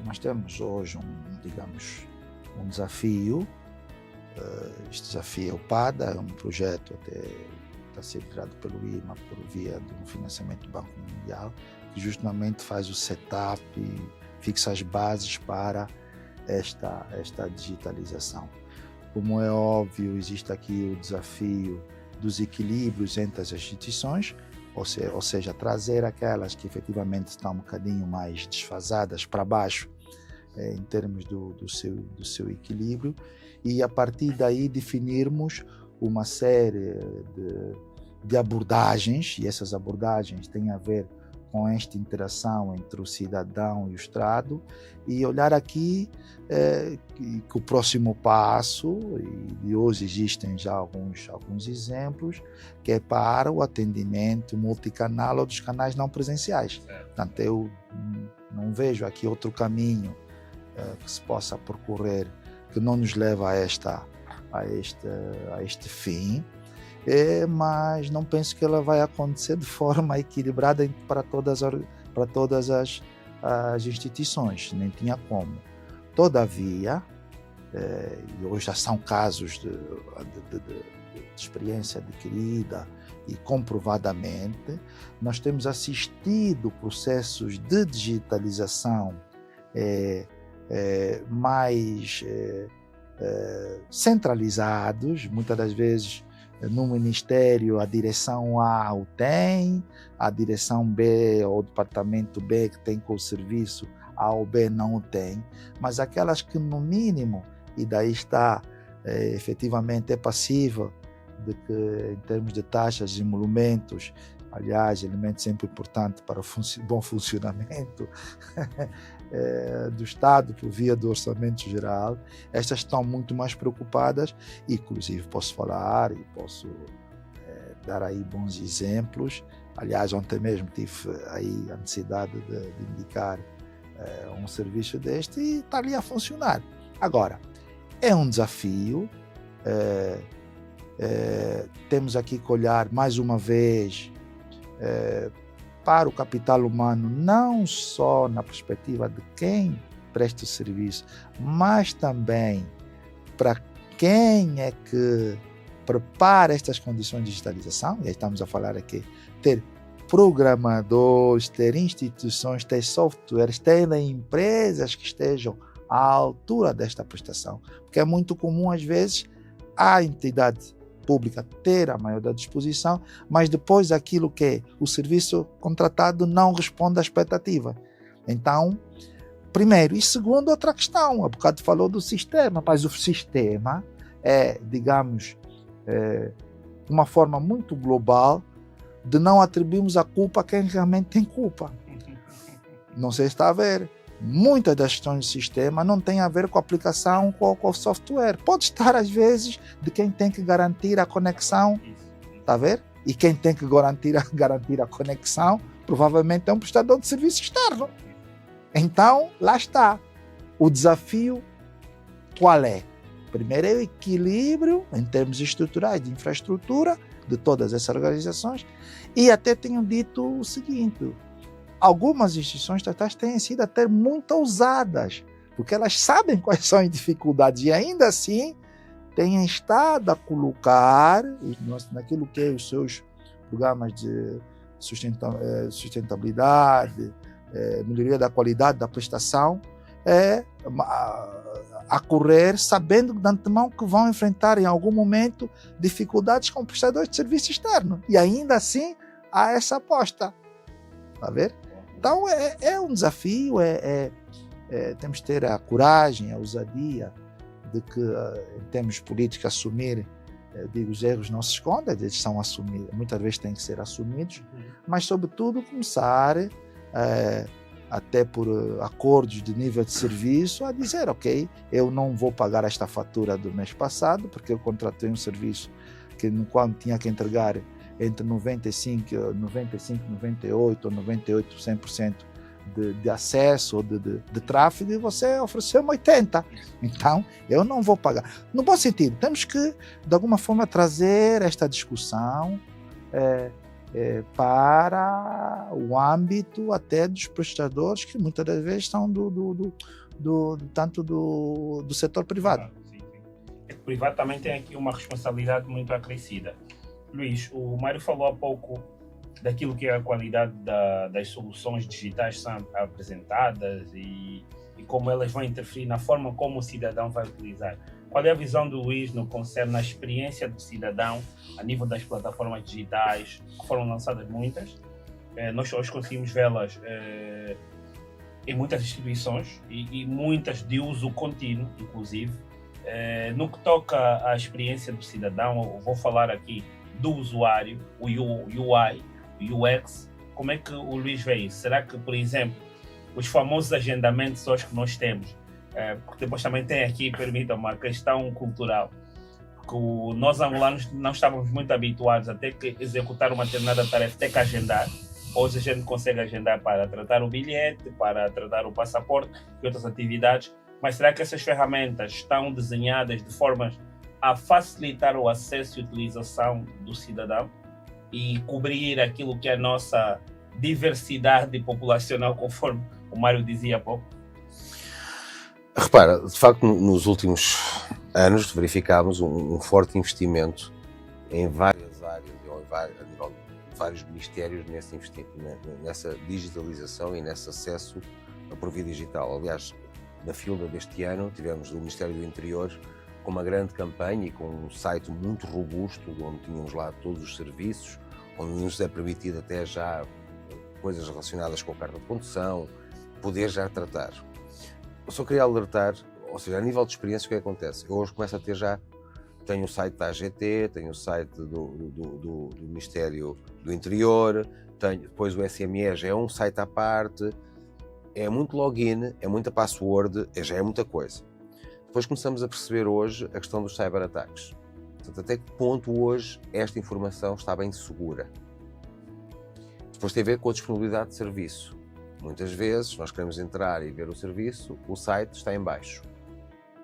nós temos hoje um desafio. Este desafio é o PADA, é um projeto até está a ser liderado pelo IMA por via de um financiamento do Banco Mundial, que justamente faz o setup e fixa as bases para esta digitalização. Como é óbvio, existe aqui o desafio dos equilíbrios entre as instituições, ou seja, trazer aquelas que efetivamente estão um bocadinho mais desfasadas para baixo em termos do seu equilíbrio e a partir daí definirmos uma série de abordagens, e essas abordagens têm a ver com esta interação entre o cidadão e o Estado, e olhar aqui que o próximo passo, e hoje existem já alguns exemplos, que é para o atendimento multicanal ou dos canais não presenciais. Portanto, eu não vejo aqui outro caminho que se possa percorrer que não nos leva a este fim, mas não penso que ela vai acontecer de forma equilibrada para todas as instituições, nem tinha como. Todavia, e hoje já são casos de experiência adquirida e comprovadamente, nós temos assistido processos de digitalização mais centralizados. Muitas das vezes no Ministério a direção A o tem, a direção B ou o departamento B que tem com o serviço A ou B não o tem, mas aquelas que no mínimo, e daí está efetivamente passível de que em termos de taxas e emolumentos, aliás, elemento sempre importante para o bom funcionamento do Estado por via do Orçamento Geral, estas estão muito mais preocupadas, e inclusive posso falar e posso dar aí bons exemplos. Aliás, ontem mesmo tive aí a necessidade de indicar um serviço deste e está ali a funcionar. Agora, é um desafio, temos aqui que olhar mais uma vez para o capital humano, não só na perspectiva de quem presta o serviço, mas também para quem é que prepara estas condições de digitalização. E aí estamos a falar aqui ter programadores, ter instituições, ter softwares, ter empresas que estejam à altura desta prestação, porque é muito comum às vezes a entidade pública ter a maior da disposição, mas depois aquilo que é o serviço contratado não responde à expectativa. Então, primeiro. E segundo, outra questão, há bocado falou do sistema, mas o sistema é, digamos, uma forma muito global de não atribuirmos a culpa a quem realmente tem culpa. Não sei se está a ver. Muitas das questões do sistema não têm a ver com a aplicação, com o software. Pode estar, às vezes, de quem tem que garantir a conexão, está a ver? E quem tem que garantir a conexão, provavelmente é um prestador de serviço externo. Então, lá está. O desafio, qual é? Primeiro é o equilíbrio, em termos estruturais, de infraestrutura, de todas essas organizações. E até tenho dito o seguinte: algumas instituições estatais têm sido até muito ousadas, porque elas sabem quais são as dificuldades e ainda assim têm estado a colocar naquilo que é os seus programas de sustentabilidade, melhoria da qualidade da prestação, a correr, sabendo de antemão que vão enfrentar em algum momento dificuldades com prestadores de serviço externo. E ainda assim há essa aposta. Está a ver? Então é um desafio, temos que ter a coragem, a ousadia de que, em termos políticos, assumir, digo, os erros não se escondem, eles são assumidos, muitas vezes têm que ser assumidos, mas sobretudo começar, até por acordos de nível de serviço, a dizer, ok, eu não vou pagar esta fatura do mês passado, porque eu contratei um serviço que no qual tinha que entregar entre 95, 98 ou 98, 100% de acesso ou de tráfego, e você ofereceu 80%. Então, eu não vou pagar. No bom sentido, temos que, de alguma forma, trazer esta discussão para o âmbito até dos prestadores, que muitas das vezes são tanto do setor privado. Sim. O privado também tem aqui uma responsabilidade muito acrescida. Luís, o Mário falou há pouco daquilo que é a qualidade das soluções digitais que são apresentadas e como elas vão interferir na forma como o cidadão vai utilizar. Qual é a visão do Luís no que concerne à experiência do cidadão a nível das plataformas digitais, que foram lançadas muitas? Nós hoje conseguimos vê-las em muitas instituições e muitas de uso contínuo, inclusive. No que toca à experiência do cidadão, eu vou falar aqui do usuário, o UI, o UX, como é que o Luís vê isso? Será que, por exemplo, os famosos agendamentos hoje que nós temos, porque depois também tem aqui, permita uma questão cultural, que nós angolanos não estávamos muito habituados a ter que executar uma determinada tarefa, ter que agendar. Hoje a gente consegue agendar para tratar o bilhete, para tratar o passaporte e outras atividades, mas será que essas ferramentas estão desenhadas de formas a facilitar o acesso e utilização do cidadão e cobrir aquilo que é a nossa diversidade populacional, conforme o Mário dizia há pouco? Repara, de facto, nos últimos anos verificámos um forte investimento em várias áreas, a nível de vários ministérios, nessa digitalização e nesse acesso por via digital. Aliás, na FILDA deste ano, tivemos o Ministério do Interior com uma grande campanha e com um site muito robusto, onde tínhamos lá todos os serviços, onde nos é permitido até já coisas relacionadas com a carta de condução, poder já tratar. Eu só queria alertar, ou seja, a nível de experiência, o que acontece? Eu hoje começo a ter já, tenho o site da AGT, tenho o site do Ministério do Interior, tenho depois o SMS, já é um site à parte, é muito login, é muita password, já é muita coisa. Depois começamos a perceber hoje a questão dos cyberataques. Portanto, até que ponto hoje esta informação está bem segura? Depois tem a ver com a disponibilidade de serviço. Muitas vezes nós queremos entrar e ver o serviço, o site está em baixo.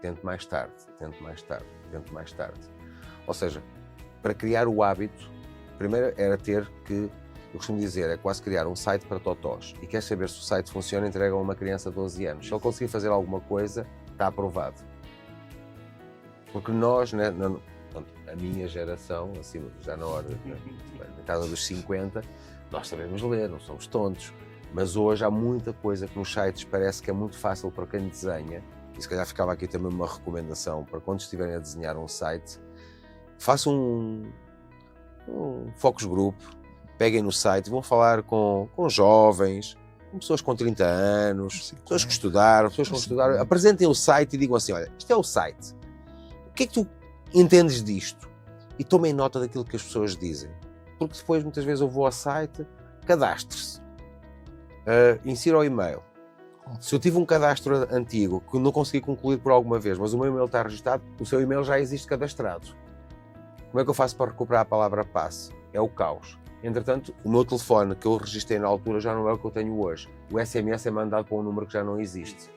Tente mais tarde, tente mais tarde, tente mais tarde. Ou seja, para criar o hábito, primeiro era ter que, eu costumo dizer, é quase criar um site para totós. E quer saber se o site funciona, entrega a uma criança de 12 anos. Se ele conseguir fazer alguma coisa, está aprovado. Porque nós, né, a minha geração, assim, já na casa dos 50, nós sabemos ler, não somos tontos. Mas hoje há muita coisa que nos sites parece que é muito fácil para quem desenha, e se calhar ficava aqui também uma recomendação para quando estiverem a desenhar um site, façam um focus group, peguem no site, vão falar com jovens, com pessoas com 30 anos, pessoas que estudaram, apresentem o site e digam assim, olha, isto é o site, o que é que tu entendes disto? E tomem nota daquilo que as pessoas dizem, porque depois muitas vezes eu vou ao site, cadastre-se. Insira o e-mail. Se eu tive um cadastro antigo que não consegui concluir por alguma vez, mas o meu e-mail está registado, o seu e-mail já existe cadastrado. Como é que eu faço para recuperar a palavra passe? É o caos. Entretanto, o meu telefone que eu registrei na altura já não é o que eu tenho hoje. O SMS é mandado para um número que já não existe.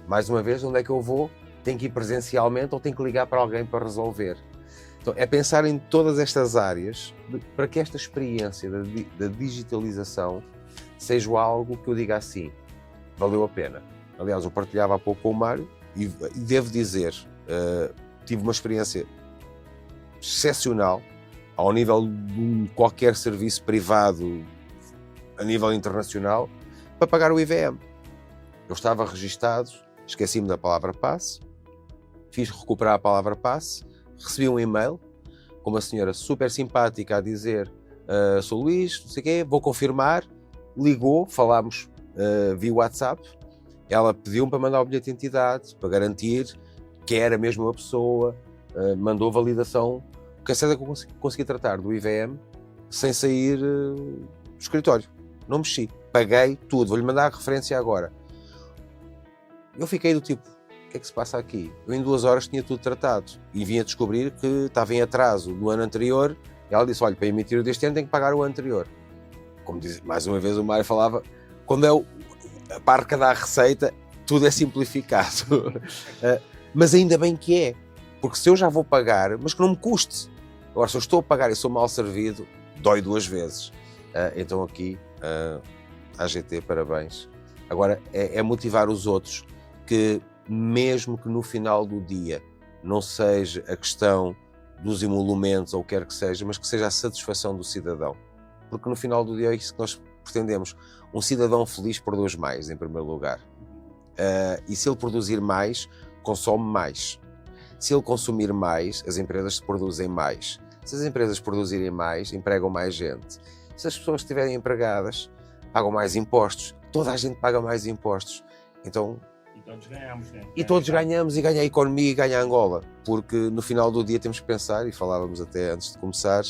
Mais uma vez, onde é que eu vou? Tenho que ir presencialmente ou tenho que ligar para alguém para resolver? Então, é pensar em todas estas áreas para que esta experiência da digitalização seja algo que eu diga assim, valeu a pena. Aliás, eu partilhava há pouco com o Mário e devo dizer, tive uma experiência excepcional ao nível de qualquer serviço privado a nível internacional para pagar o IVM. Eu estava registado, esqueci-me da palavra passe, fiz recuperar a palavra passe, recebi um e-mail com uma senhora super simpática a dizer sou Luís, não sei o quê, vou confirmar. Ligou, falámos via WhatsApp, ela pediu-me para mandar o bilhete de identidade, para garantir que era mesmo uma pessoa, mandou validação, porque é certo que eu consegui tratar do IVM sem sair do escritório, não mexi, paguei tudo, vou-lhe mandar a referência agora. Eu fiquei do tipo, o que é que se passa aqui? Eu em 2 horas tinha tudo tratado e vim a descobrir que estava em atraso do ano anterior, e ela disse, olha, para emitir o deste ano tem que pagar o anterior. Como diz, mais uma vez o Mário falava, quando é a parca da receita, tudo é simplificado. Mas ainda bem que é, porque se eu já vou pagar, mas que não me custe. Agora, se eu estou a pagar e sou mal servido, dói 2 vezes. Então aqui, AGT, parabéns. Agora, é motivar os outros que, mesmo que no final do dia não seja a questão dos emolumentos ou o que quer que seja, mas que seja a satisfação do cidadão. Porque no final do dia é isso que nós pretendemos. Um cidadão feliz produz mais, em primeiro lugar. E se ele produzir mais, consome mais. Se ele consumir mais, as empresas produzem mais. Se as empresas produzirem mais, empregam mais gente. Se as pessoas estiverem empregadas, pagam mais impostos. Toda a gente paga mais impostos. Então, e todos ganhamos, né? E todos ganhamos, e ganha a economia e ganha a Angola. Porque no final do dia temos que pensar, e falávamos até antes de começar,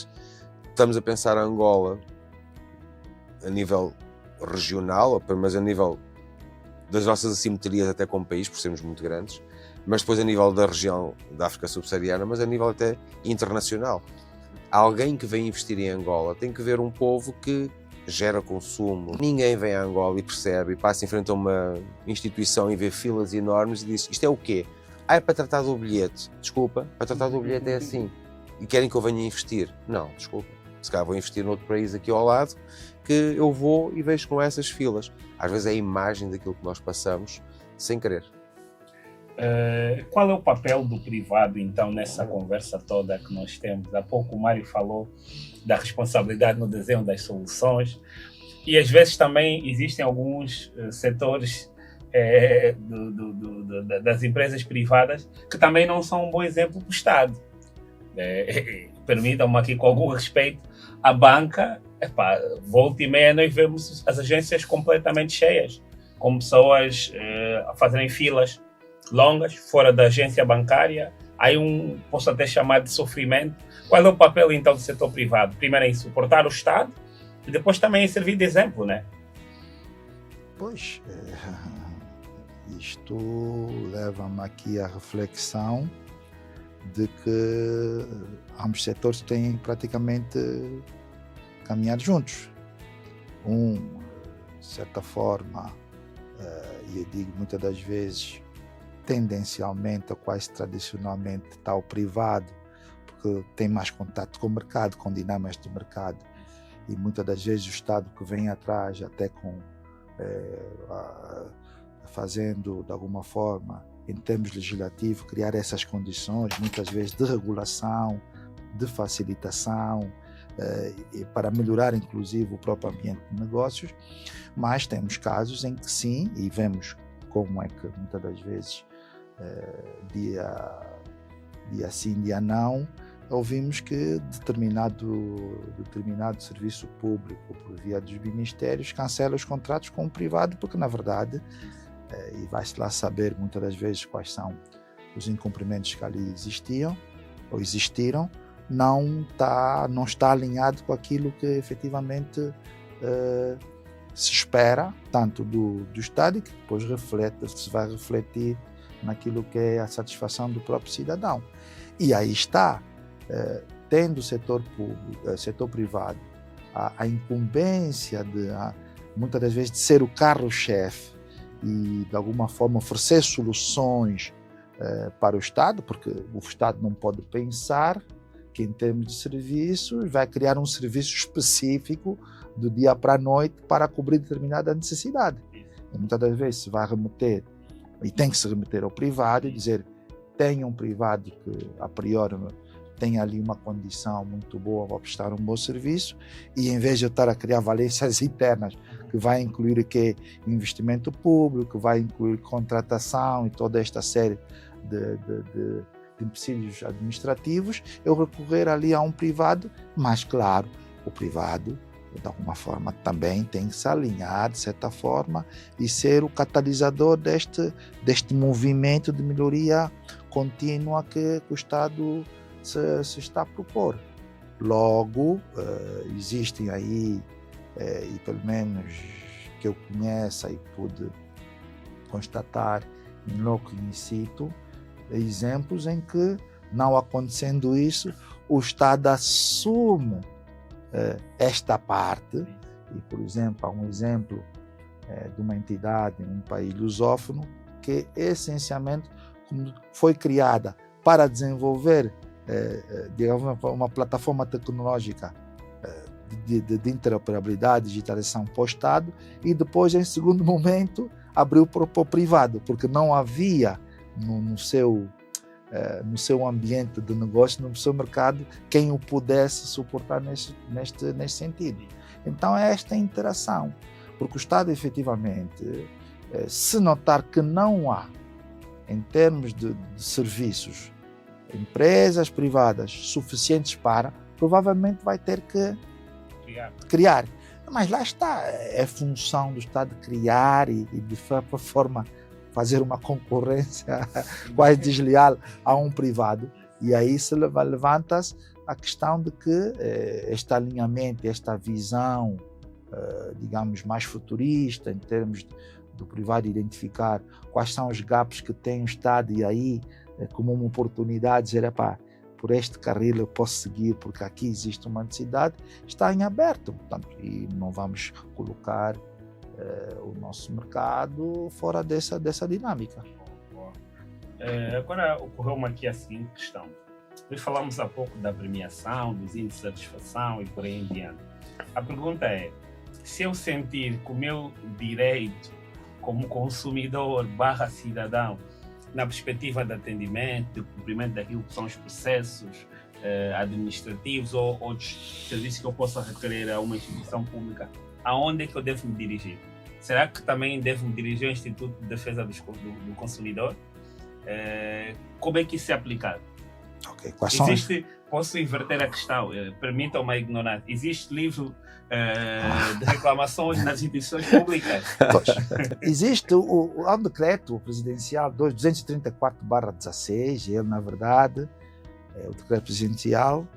estamos a pensar a Angola a nível regional, mas a nível das nossas assimetrias até como país, por sermos muito grandes, mas depois a nível da região da África subsaariana, mas a nível até internacional. Alguém que vem investir em Angola tem que ver um povo que gera consumo. Ninguém vem a Angola e percebe, e passa em frente a uma instituição e vê filas enormes e diz, isto é o quê? É para tratar do bilhete. Desculpa, para tratar do bilhete é assim. E querem que eu venha investir? Não, desculpa. Se calhar vou investir noutro país aqui ao lado, que eu vou e vejo com essas filas. Às vezes é a imagem daquilo que nós passamos sem querer. Qual é o papel do privado, então, nessa conversa toda que nós temos? Há pouco o Mário falou da responsabilidade no desenho das soluções e, às vezes, também existem alguns setores das empresas privadas que também não são um bom exemplo para o Estado. Permitam-me aqui, com algum respeito, a banca, volta e meia nós vemos as agências completamente cheias, com pessoas a fazerem filas longas fora da agência bancária. Aí posso até chamar de sofrimento. Qual é o papel, então, do setor privado? Primeiro em suportar o Estado e depois também em servir de exemplo, né? Pois, isto leva-me aqui à reflexão de que ambos setores têm praticamente caminhado juntos. De certa forma, e eu digo muitas das vezes, tendencialmente ou quase tradicionalmente está o privado, porque tem mais contato com o mercado, com dinâmicas do mercado, e muitas das vezes o Estado que vem atrás, até fazendo de alguma forma, em termos legislativos, criar essas condições, muitas vezes de regulação, de facilitação, para melhorar inclusive o próprio ambiente de negócios. Mas temos casos em que sim, e vemos como é que muitas das vezes, dia sim, dia não, ouvimos que determinado serviço público, por via dos ministérios, cancela os contratos com o privado, porque na verdade, e vai-se lá saber muitas das vezes quais são os incumprimentos que ali existiram, não está alinhado com aquilo que efetivamente se espera, tanto do Estado, e que depois se vai refletir naquilo que é a satisfação do próprio cidadão. E aí está, tendo o setor público, setor privado, a incumbência muitas das vezes de ser o carro-chefe e de alguma forma oferecer soluções para o Estado, porque o Estado não pode pensar que em termos de serviços vai criar um serviço específico do dia para a noite para cobrir determinada necessidade. E muitas das vezes se vai remeter, e tem que se remeter ao privado e dizer, tem um privado que a priori tem ali uma condição muito boa para prestar um bom serviço, e em vez de eu estar a criar valências internas, que vai incluir aqui investimento público, que vai incluir contratação e toda esta série de empecilhos administrativos, eu recorrer ali a um privado, mas claro, o privado de alguma forma também tem que se alinhar de certa forma e ser o catalisador deste movimento de melhoria contínua que o Estado se está a propor. Logo, existem aí, e pelo menos que eu conheça e pude constatar em loco in situ, exemplos em que, não acontecendo isso, o Estado assume esta parte, e por exemplo, há um exemplo de uma entidade em um país lusófono que essencialmente foi criada para desenvolver uma plataforma tecnológica de interoperabilidade, digitalização para o Estado, e depois, em segundo momento, abriu para o privado, porque não havia no seu ambiente de negócio, no seu mercado, quem o pudesse suportar neste sentido. Então é esta interação, porque o Estado efetivamente, se notar que não há, em termos de serviços, empresas privadas suficientes para, provavelmente vai ter que criar. Mas lá está, é função do Estado criar e de forma fazer uma concorrência quase desleal a um privado. E aí se levanta-se a questão de que este alinhamento, esta visão, digamos, mais futurista, em termos do privado identificar quais são os gaps que tem o Estado, e aí, como uma oportunidade, dizer, por este carril eu posso seguir, porque aqui existe uma necessidade, está em aberto. Portanto, e não vamos colocar o nosso mercado fora dessa dinâmica. Agora ocorreu-me aqui a seguinte questão. Nós falamos há pouco da premiação, dos índices de satisfação e por aí em diante. A pergunta é, se eu sentir que o meu direito como consumidor /cidadão na perspectiva de atendimento, de cumprimento daquilo que são os processos administrativos ou outros serviços que eu possa requerer a uma instituição pública, aonde é que eu devo me dirigir? Será que também devo me dirigir ao Instituto de Defesa do Consumidor? Como é que isso é aplicado? Okay. Posso inverter a questão, permitam-me a ignorar. Existe livro de reclamações nas instituições públicas? Existe o decreto presidencial 234/16, ele, na verdade, é o decreto presidencial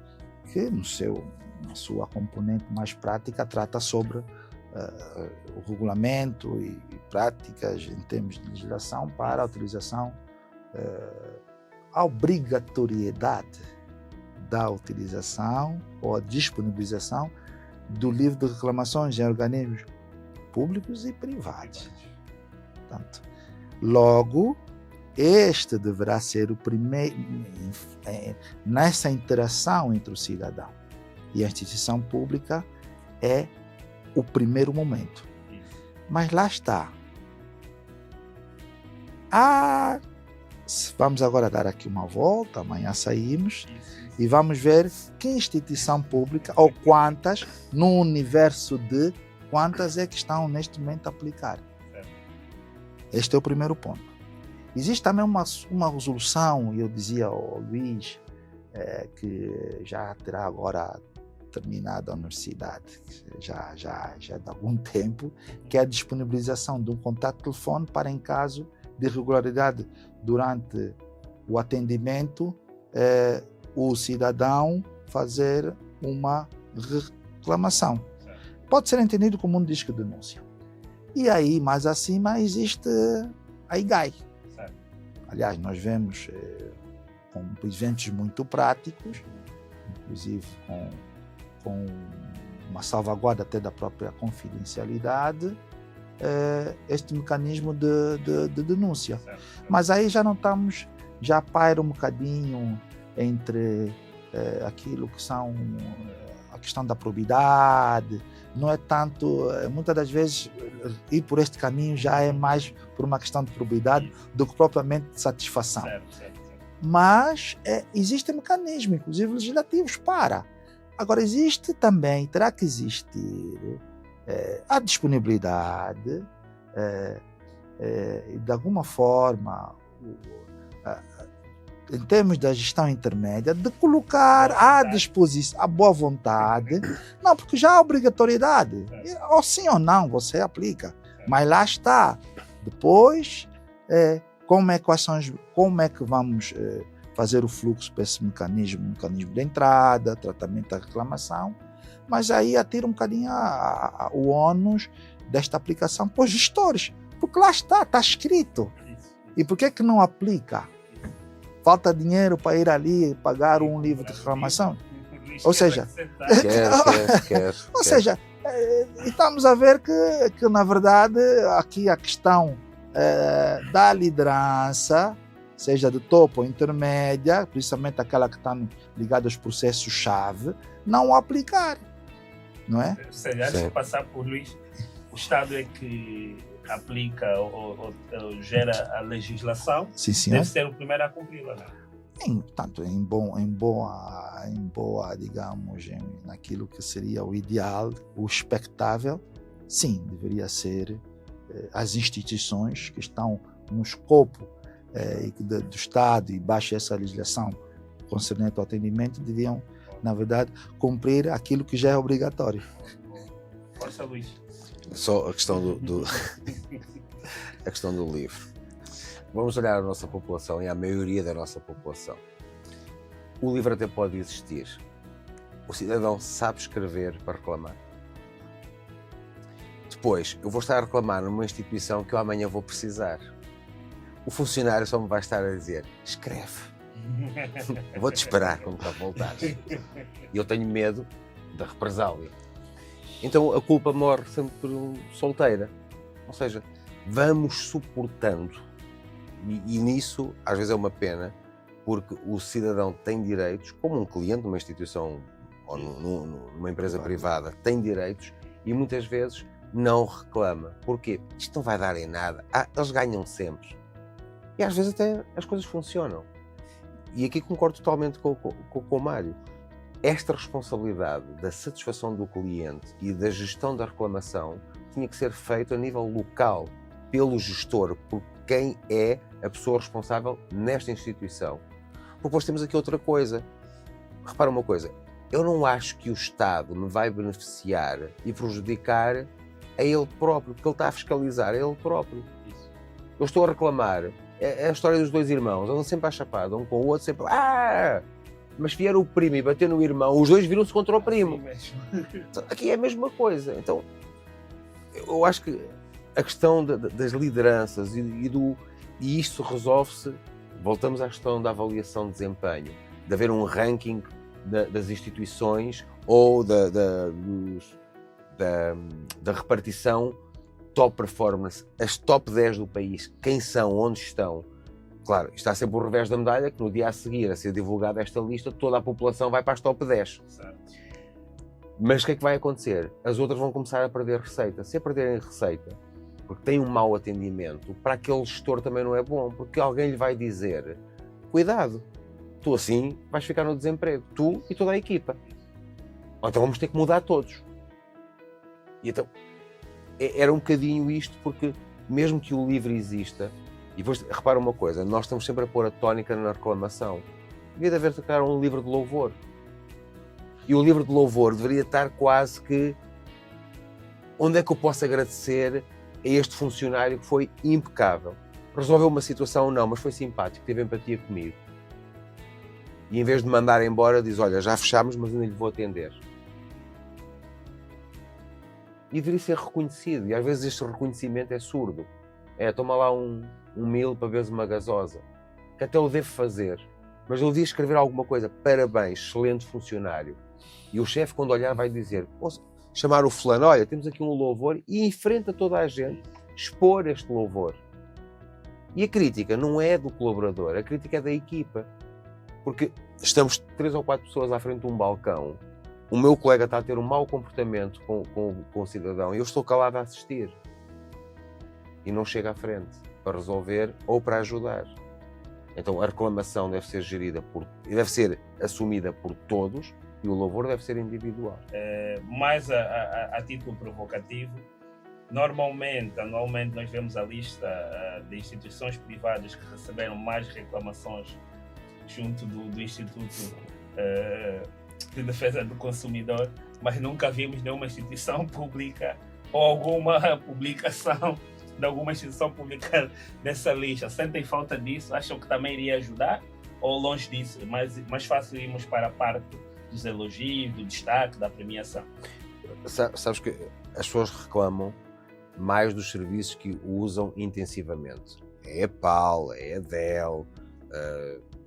que, na sua componente mais prática, trata sobre o regulamento e práticas em termos de legislação para a utilização, a obrigatoriedade da utilização ou a disponibilização do livro de reclamações em organismos públicos e privados. Portanto, logo, este deverá ser o primeiro nessa interação entre o cidadão e a instituição pública, é o primeiro momento. Mas lá está. Vamos agora dar aqui uma volta, amanhã saímos e vamos ver que instituição pública ou quantas, no universo de quantas é que estão neste momento a aplicar. Este é o primeiro ponto. Existe também uma resolução, e eu dizia ao Luís, que já terá agora terminado a universidade, já de algum tempo, que é a disponibilização de um contato de telefone para, em caso de irregularidade durante o atendimento, o cidadão fazer uma reclamação. Pode ser entendido como um disco de denúncia. E aí, mais acima, existe a IGAI. Aliás, nós vemos com eventos muito práticos, inclusive com uma salvaguarda até da própria confidencialidade, este mecanismo de denúncia. Mas aí já não estamos, já paira um bocadinho entre aquilo que são a questão da probidade, não é tanto, muitas das vezes ir por este caminho já é mais por uma questão de probidade do que propriamente de satisfação. Certo. Mas existem mecanismos, inclusive legislativos, para. Agora, existe também, terá que existir a disponibilidade, de alguma forma, em termos da gestão intermédia, de colocar à disposição, à boa vontade, não, porque já há obrigatoriedade, ou sim ou não, você aplica, mas lá está. Depois, como é que vamos fazer o fluxo para esse mecanismo de entrada, tratamento da reclamação, mas aí atira um bocadinho o ônus desta aplicação para os gestores, porque lá está escrito. E por que não aplica? Falta dinheiro para ir ali e pagar um livro de reclamação? Ou seja, estamos a ver que na verdade, aqui a questão da liderança, seja de topo ou intermédia, principalmente aquela que está ligada aos processos-chave, não o aplicar, não é? Ou seja, antes de passar por Luís, o Estado é que aplica ou gera a legislação, sim, deve ser o primeiro a cumpri-la, não é? Portanto, em boa, digamos, naquilo que seria o ideal, o expectável, sim, deveria ser as instituições que estão no escopo do Estado e baixo essa legislação concernente ao atendimento, deviam, na verdade, cumprir aquilo que já é obrigatório. Força, Luís. Só a questão a questão do livro. Vamos olhar a nossa população e a maioria da nossa população. O livro até pode existir. O cidadão sabe escrever para reclamar. Depois, eu vou estar a reclamar numa instituição que eu amanhã vou precisar. O funcionário só me vai estar a dizer: escreve. Vou-te esperar quando cá voltares. E eu tenho medo da represália. Então a culpa morre sempre solteira. Ou seja, vamos suportando. E nisso, às vezes é uma pena, porque o cidadão tem direitos, como um cliente numa instituição ou numa empresa privada, tem direitos e muitas vezes não reclama. Porquê? Isto não vai dar em nada. Eles ganham sempre. E às vezes até as coisas funcionam. E aqui concordo totalmente com o Mário. Esta responsabilidade da satisfação do cliente e da gestão da reclamação tinha que ser feito a nível local, pelo gestor, por quem é a pessoa responsável nesta instituição. Porque depois temos aqui outra coisa. Repara uma coisa, eu não acho que o Estado me vai beneficiar e prejudicar a ele próprio, porque ele está a fiscalizar a ele próprio. Isso. Eu estou a reclamar, é a história dos dois irmãos, andam sempre à chapada, um com o outro, sempre... Mas se vier o primo e bater no irmão, os dois viram-se contra o primo. Então, aqui é a mesma coisa. Então, eu acho que a questão das lideranças e isto resolve-se, voltamos à questão da avaliação de desempenho, de haver um ranking das instituições ou da repartição top performance, as top 10 do país, quem são, onde estão. Claro, está sempre o revés da medalha, que no dia a seguir a ser divulgada esta lista, toda a população vai para as top 10. Certo. Mas o que é que vai acontecer? As outras vão começar a perder receita. Se a perderem receita, porque têm um mau atendimento, para aquele gestor também não é bom, porque alguém lhe vai dizer, cuidado, tu assim vais ficar no desemprego, tu e toda a equipa. Ou então vamos ter que mudar todos. E então, era um bocadinho isto, porque mesmo que o livro exista, e depois, repara uma coisa, nós estamos sempre a pôr a tónica na reclamação. Devia de haver um livro de louvor. E o livro de louvor deveria estar quase que... Onde é que eu posso agradecer a este funcionário que foi impecável? Resolveu uma situação, não, mas foi simpático, teve empatia comigo. E em vez de mandar embora, diz, olha, já fechámos, mas ainda lhe vou atender. E deveria ser reconhecido. E às vezes este reconhecimento é surdo. Toma lá um mil para beberes uma gasosa, que até o devo fazer, mas eu devia escrever alguma coisa, parabéns, excelente funcionário. E o chefe, quando olhar, vai dizer, chamar o fulano, olha, temos aqui um louvor, e em frente a toda a gente, expor este louvor. E a crítica não é do colaborador, a crítica é da equipa. Porque estamos 3 ou 4 pessoas à frente de um balcão, o meu colega está a ter um mau comportamento com o cidadão, e eu estou calado a assistir. E não chega à frente para resolver ou para ajudar. Então a reclamação deve ser gerida deve ser assumida por todos e o louvor deve ser individual. Mais a título provocativo, anualmente nós vemos a lista de instituições privadas que receberam mais reclamações junto do Instituto de Defesa do Consumidor, mas nunca vimos nenhuma instituição pública ou alguma publicação de alguma instituição pública nessa lista. Sentem falta disso? Acham que também iria ajudar? Ou longe disso? Mais fácil irmos para a parte dos elogios, do destaque, da premiação? Sabes que as pessoas reclamam mais dos serviços que usam intensivamente. É a PAL, é a DEL,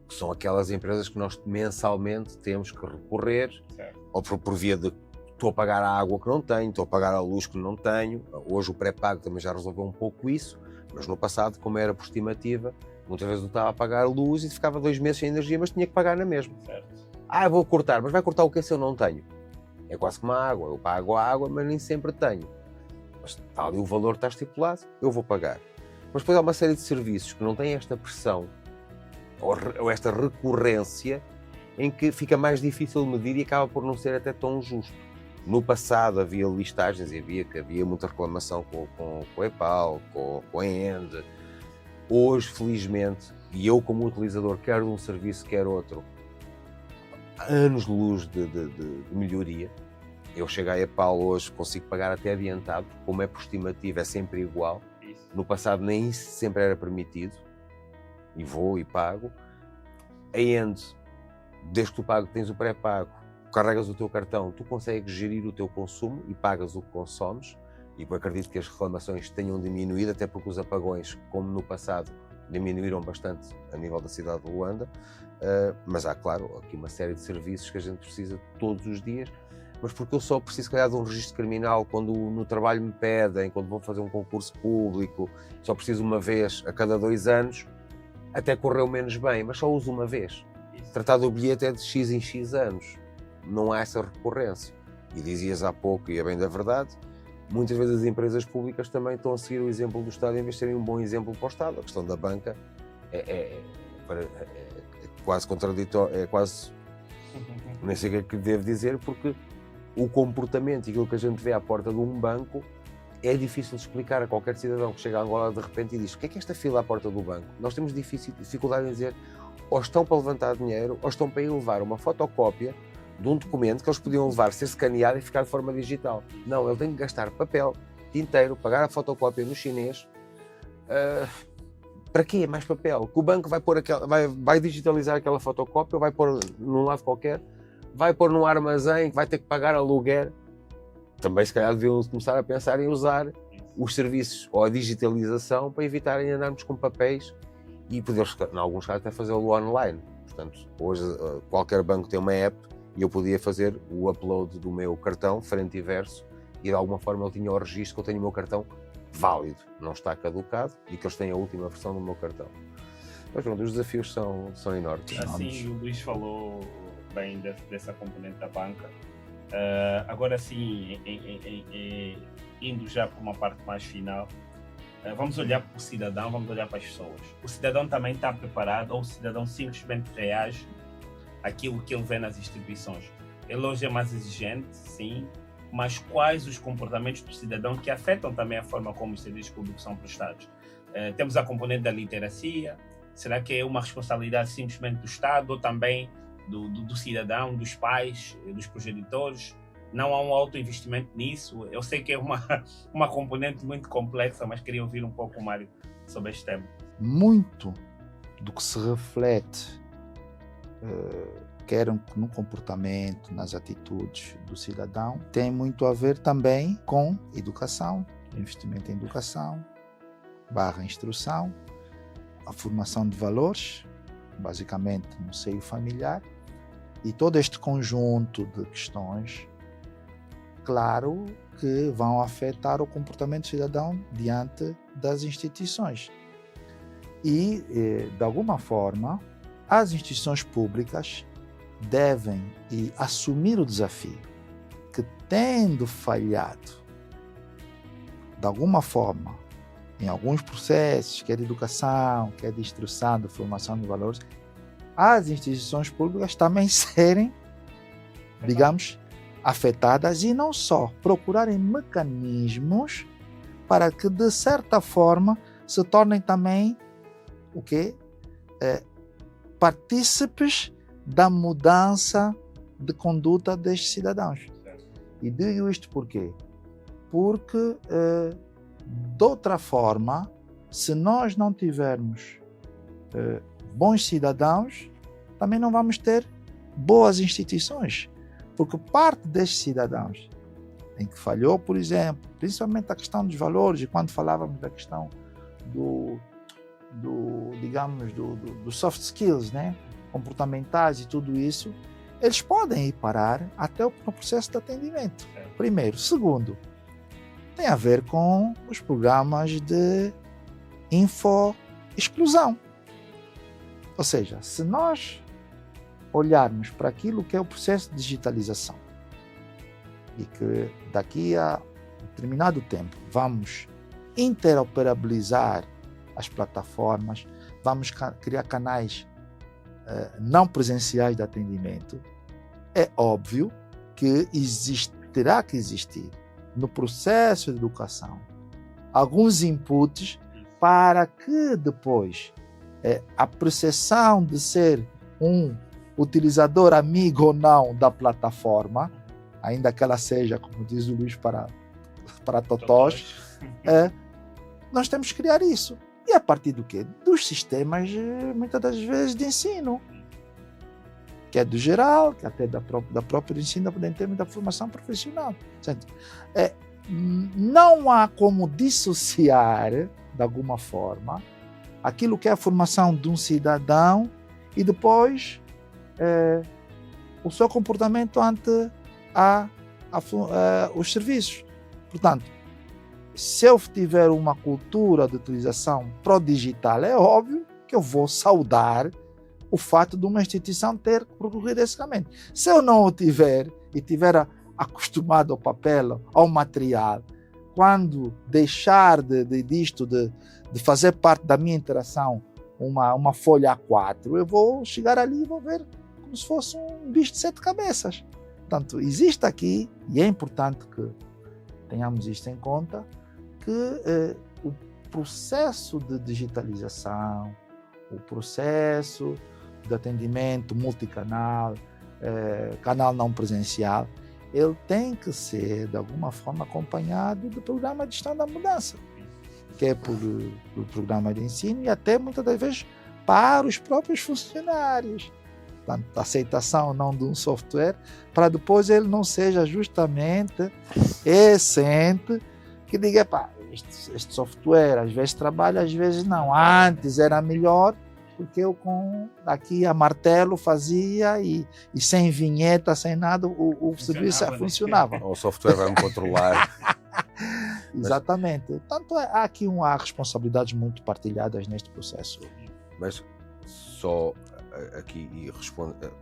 que são aquelas empresas que nós mensalmente temos que recorrer, certo, ou por via de estou a pagar a água que não tenho, estou a pagar a luz que não tenho. Hoje o pré-pago também já resolveu um pouco isso, mas no passado, como era por estimativa, muitas vezes eu estava a pagar a luz e ficava 2 meses sem energia, mas tinha que pagar na mesma. Certo. Eu vou cortar, mas vai cortar o que se eu não tenho? É quase como a água, eu pago a água, mas nem sempre tenho. Mas está ali o valor está estipulado, eu vou pagar. Mas depois há uma série de serviços que não têm esta pressão ou esta recorrência em que fica mais difícil de medir e acaba por não ser até tão justo. No passado havia listagens e havia muita reclamação com a EPAL, com a ENDE. Hoje, felizmente, e eu como utilizador, quer de um serviço, quer outro, anos de luz de melhoria. Eu chego à EPAL hoje, consigo pagar até adiantado, porque como é por estimativa é sempre igual. No passado nem isso sempre era permitido. E vou e pago. A ENDE, desde que tu tens o pré-pago, carregas o teu cartão, tu consegues gerir o teu consumo e pagas o que consomes. E eu acredito que as reclamações tenham diminuído, até porque os apagões, como no passado, diminuíram bastante a nível da cidade de Luanda. Mas há, claro, aqui uma série de serviços que a gente precisa todos os dias. Mas porque eu só preciso, calhar, de um registro criminal quando no trabalho me pedem, quando vou fazer um concurso público, só preciso uma vez a cada 2 anos, até correu menos bem, mas só uso uma vez. Tratar do bilhete é de X em X anos. Não há essa recorrência. E dizias há pouco, e é bem da verdade, muitas vezes as empresas públicas também estão a seguir o exemplo do Estado em vez de serem um bom exemplo para o Estado. A questão da banca é quase contraditório, é quase, nem sei o que devo dizer, porque o comportamento e aquilo que a gente vê à porta de um banco é difícil de explicar a qualquer cidadão que chega a Angola de repente e diz: o que é esta fila à porta do banco? Nós temos dificuldade em dizer, ou estão para levantar dinheiro, ou estão para ir levar uma fotocópia de um documento que eles podiam levar, ser escaneado e ficar de forma digital. Não, ele tem que gastar papel, tinteiro, pagar a fotocópia no chinês. Para quê? Mais papel? Que o banco vai pôr vai digitalizar aquela fotocópia, ou vai pôr num lado qualquer, vai pôr num armazém que vai ter que pagar aluguer. Também se calhar deviam começar a pensar em usar os serviços ou a digitalização para evitarem andarmos com papéis e poder, em alguns casos, até fazê-lo online. Portanto, hoje qualquer banco tem uma app e eu podia fazer o upload do meu cartão, frente e verso, e de alguma forma ele tinha o registro que eu tenho o meu cartão válido, não está caducado e que eles têm a última versão do meu cartão. Mas pronto, os desafios são enormes. Assim, o Luís falou bem dessa componente da banca. Agora sim, indo já para uma parte mais final, vamos olhar para o cidadão, vamos olhar para as pessoas. O cidadão também está preparado ou o cidadão simplesmente reage àquilo que ele vê nas instituições? Ele hoje é mais exigente, sim, mas quais os comportamentos do cidadão que afetam também a forma como os serviços públicos são prestados? Temos a componente da literacia. Será que é uma responsabilidade simplesmente do Estado ou também do cidadão, dos pais, dos progenitores? Não há um alto investimento nisso? Eu sei que é uma componente muito complexa, mas queria ouvir um pouco o Mário sobre este tema. Muito do que se reflete, quer no comportamento, nas atitudes do cidadão, tem muito a ver também com educação, investimento em educação, instrução, a formação de valores, basicamente no seio familiar, e todo este conjunto de questões, claro que vão afetar o comportamento do cidadão diante das instituições. E, de alguma forma, as instituições públicas devem assumir o desafio que, tendo falhado, de alguma forma, em alguns processos, quer de educação, quer de instrução, de formação de valores, as instituições públicas também serem, digamos, afetadas e não só procurarem mecanismos para que, de certa forma, se tornem também partícipes da mudança de conduta destes cidadãos. E digo isto por quê? Porque, de outra forma, se nós não tivermos bons cidadãos, também não vamos ter boas instituições. Porque parte destes cidadãos em que falhou, por exemplo, principalmente a questão dos valores, e quando falávamos da questão dos soft skills, né? Comportamentais e tudo isso, eles podem ir parar até no processo de atendimento. Primeiro. Segundo, tem a ver com os programas de info-exclusão. Ou seja, se nós olharmos para aquilo que é o processo de digitalização e que daqui a determinado tempo vamos interoperabilizar as plataformas, vamos criar canais não presenciais de atendimento, é óbvio que terá que existir no processo de educação alguns inputs para que depois a percepção de ser um utilizador amigo ou não da plataforma, ainda que ela seja, como diz o Luís, para totós, nós temos que criar isso. E a partir do quê? Dos sistemas, muitas das vezes, de ensino. Que é do geral, que até da própria ensino, em termos da formação profissional. Não há como dissociar, de alguma forma, aquilo que é a formação de um cidadão e depois o seu comportamento ante os serviços. Portanto, se eu tiver uma cultura de utilização pró-digital, é óbvio que eu vou saudar o fato de uma instituição ter percorrido esse caminho. Se eu não o tiver e tiver acostumado ao papel, ao material, quando deixar de fazer parte da minha interação uma folha A4, eu vou chegar ali e vou ver como se fosse um bicho de 7 cabeças. Portanto, existe aqui, e é importante que tenhamos isto em conta, que o processo de digitalização, o processo de atendimento multicanal, canal não presencial, ele tem que ser, de alguma forma, acompanhado do programa de gestão da mudança, que é por programa de ensino e até, muitas das vezes, para os próprios funcionários. Portanto, a aceitação não de um software, para depois ele não seja justamente esse que diga, pá, este software às vezes trabalha, às vezes não. Antes era melhor, porque eu com aqui a martelo fazia e sem vinheta, sem nada, o serviço funcionava. O software vai me controlar. Exatamente. Portanto, há aqui responsabilidades muito partilhadas neste processo. Mas só aqui, e respondendo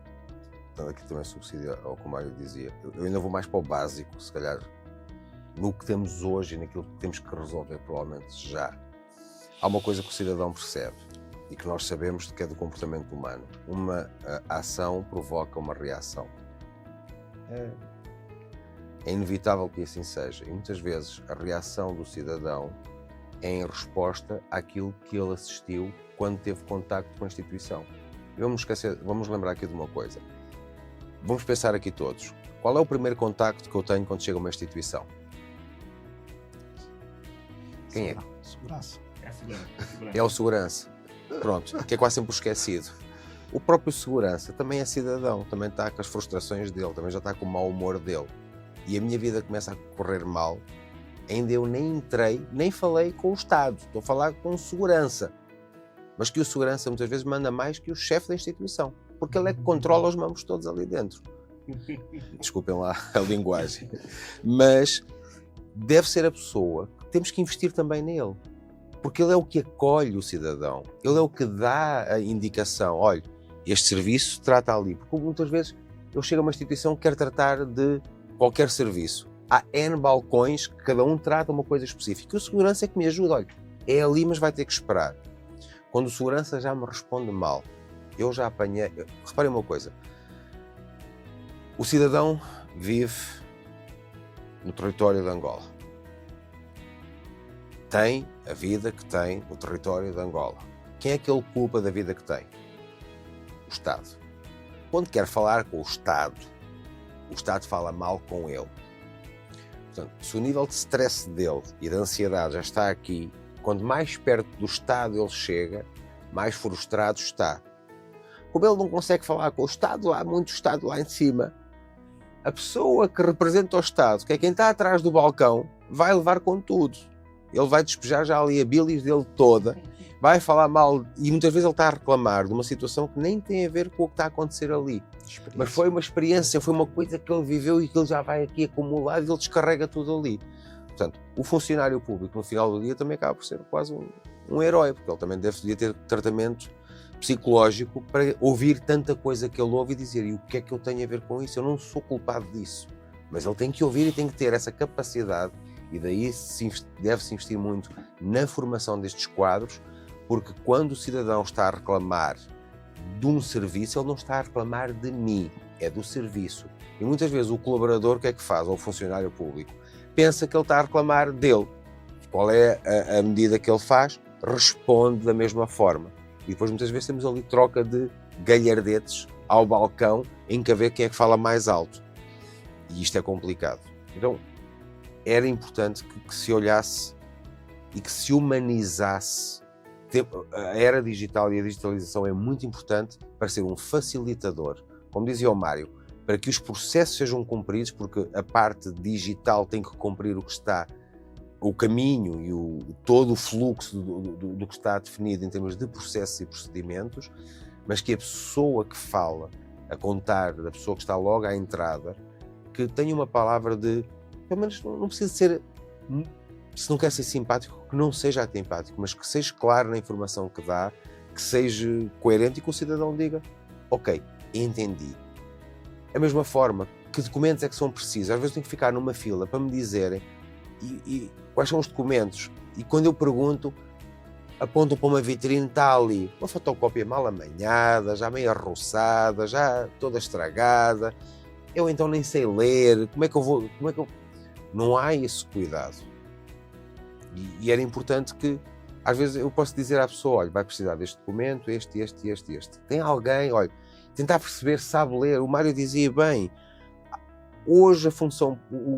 aqui também subsídio ao que o Mário dizia, eu ainda vou mais para o básico, se calhar, no que temos hoje e naquilo que temos que resolver, provavelmente já. Há uma coisa que o cidadão percebe e que nós sabemos que é do comportamento humano. Uma ação provoca uma reação. É inevitável que assim seja. E muitas vezes a reação do cidadão é em resposta àquilo que ele assistiu quando teve contacto com a instituição. E vamos lembrar aqui de uma coisa. Vamos pensar aqui todos. Qual é o primeiro contacto que eu tenho quando chego a uma instituição? Quem é? Segurança. É o segurança. Pronto, que é quase sempre esquecido. O próprio segurança também é cidadão, também está com as frustrações dele, também já está com o mau humor dele. E a minha vida começa a correr mal, ainda eu nem entrei, nem falei com o Estado, estou a falar com o segurança. Mas que o segurança muitas vezes manda mais que o chefe da instituição, porque ele é que controla os mamos todos ali dentro. Desculpem lá a linguagem. Mas deve ser a pessoa que temos que investir também nele. Porque ele é o que acolhe o cidadão, ele é o que dá a indicação, olha, este serviço trata ali. Porque muitas vezes eu chego a uma instituição que quer tratar de qualquer serviço. Há N balcões que cada um trata uma coisa específica. E o segurança é que me ajuda, olha, é ali, mas vai ter que esperar. Quando o segurança já me responde mal, eu já apanhei... Reparem uma coisa, o cidadão vive no território de Angola. Tem a vida que tem no território de Angola. Quem é que ele culpa da vida que tem? O Estado. Quando quer falar com o Estado fala mal com ele. Portanto, se o nível de stress dele e de ansiedade já está aqui, quanto mais perto do Estado ele chega, mais frustrado está. Como ele não consegue falar com o Estado, há muito Estado lá em cima, a pessoa que representa o Estado, que é quem está atrás do balcão, vai levar com tudo. Ele vai despejar já ali a bilis dele toda, vai falar mal e muitas vezes ele está a reclamar de uma situação que nem tem a ver com o que está a acontecer ali. Mas foi uma experiência, foi uma coisa que ele viveu e que ele já vai aqui acumulado e ele descarrega tudo ali. Portanto, o funcionário público no final do dia também acaba por ser quase um herói, porque ele também devia ter tratamento psicológico para ouvir tanta coisa que ele ouve e dizer, e o que é que eu tenho a ver com isso? Eu não sou culpado disso. Mas ele tem que ouvir e tem que ter essa capacidade. E daí deve-se investir muito na formação destes quadros, porque quando o cidadão está a reclamar de um serviço, ele não está a reclamar de mim, é do serviço. E muitas vezes o colaborador, o que é que faz, ou o funcionário público, pensa que ele está a reclamar dele. Qual é a medida que ele faz? Responde da mesma forma. E depois muitas vezes temos ali troca de galhardetes ao balcão, em que a ver quem é que fala mais alto. E isto é complicado. Então, era importante que se olhasse e que se humanizasse. A era digital e a digitalização é muito importante para ser um facilitador, como dizia o Mário, para que os processos sejam cumpridos, porque a parte digital tem que cumprir o que está, o caminho e todo o fluxo do que está definido em termos de processos e procedimentos, mas que a pessoa que fala, a contar, da pessoa que está logo à entrada, que tenha uma palavra de, pelo menos não precisa ser, se não quer ser simpático, que não seja antipático, mas que seja claro na informação que dá, que seja coerente e que o cidadão diga, ok, entendi. A mesma forma, que documentos é que são precisos? Às vezes tenho que ficar numa fila para me dizerem e quais são os documentos. E quando eu pergunto, apontam para uma vitrine, está ali uma fotocópia mal amanhada, já meio arroçada, já toda estragada. Eu então nem sei ler, como é que eu... Não há esse cuidado. E era importante que, às vezes, eu posso dizer à pessoa, olha, vai precisar deste documento, este. Tem alguém, olha, tentar perceber se sabe ler. O Mário dizia bem, hoje o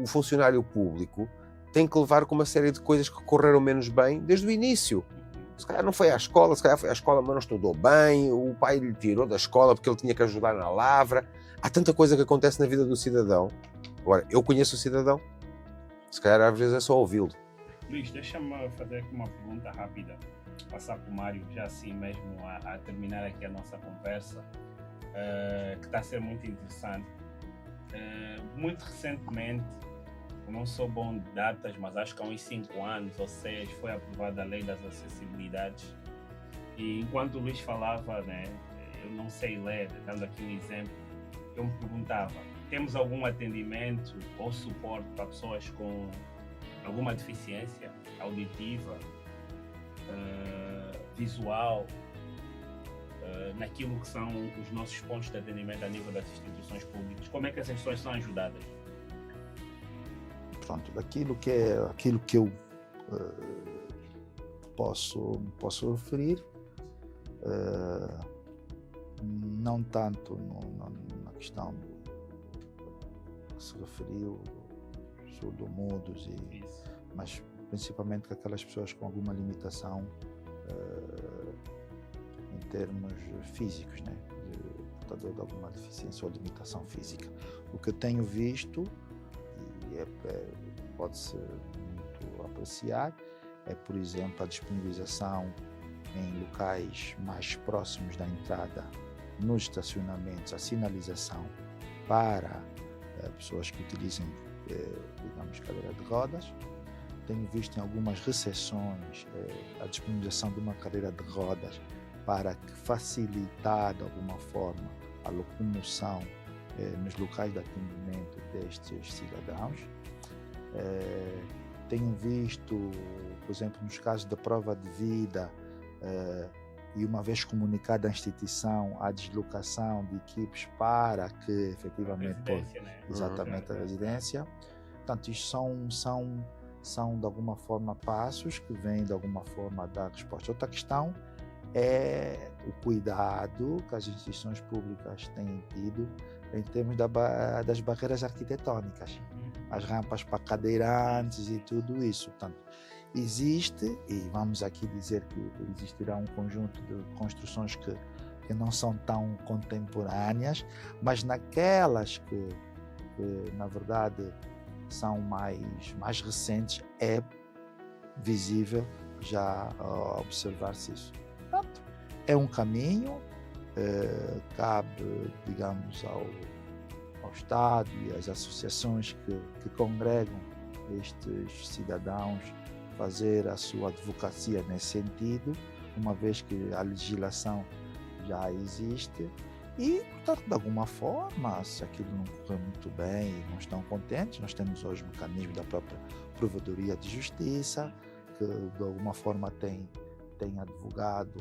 funcionário público tem que levar com uma série de coisas que correram menos bem desde o início. Se calhar não foi à escola, se calhar foi à escola, mas não estudou bem, o pai lhe tirou da escola porque ele tinha que ajudar na lavra. Há tanta coisa que acontece na vida do cidadão. Agora, eu conheço o cidadão, se calhar às vezes é só ouvi-lo. Luís, deixa-me fazer aqui uma pergunta rápida, passar para o Mário, já assim mesmo a terminar aqui a nossa conversa, que está a ser muito interessante. Muito recentemente, eu não sou bom de datas, mas acho que há uns 5 anos ou 6 foi aprovada a Lei das Acessibilidades. E enquanto o Luís falava, né, eu não sei ler, dando aqui um exemplo, eu me perguntava, temos algum atendimento ou suporte para pessoas com alguma deficiência auditiva, visual, naquilo que são os nossos pontos de atendimento a nível das instituições públicas? Como é que essas pessoas são ajudadas? Pronto, aquilo que eu posso referir, não tanto na questão que se referiu surdo-mudos, mas principalmente com aquelas pessoas com alguma limitação em termos físicos, né? Portador de alguma deficiência ou limitação física. O que eu tenho visto, e pode-se muito apreciar, é, por exemplo, a disponibilização em locais mais próximos da entrada, nos estacionamentos, a sinalização para pessoas que utilizem, digamos, cadeira de rodas. Tenho visto em algumas recepções a disponibilização de uma cadeira de rodas para facilitar, de alguma forma, a locomoção nos locais de atendimento destes cidadãos. Tenho visto, por exemplo, nos casos da prova de vida, e uma vez comunicada à instituição a deslocação de equipes para que efetivamente exatamente a residência. Portanto, isto são de alguma forma passos que vêm de alguma forma a dar resposta. Outra questão é o cuidado que as instituições públicas têm tido em termos das barreiras arquitetónicas, as rampas para cadeirantes e tudo isso. Portanto, existe, e vamos aqui dizer que existirá um conjunto de construções que não são tão contemporâneas, mas naquelas que na verdade são mais recentes, é visível já observar-se isso. Portanto, é um caminho, cabe, digamos, ao Estado e às associações que congregam estes cidadãos fazer a sua advocacia nesse sentido, uma vez que a legislação já existe. E, portanto, de alguma forma, se aquilo não correr muito bem e não estão contentes, nós temos hoje o mecanismo da própria Provedoria de Justiça, que de alguma forma tem advogado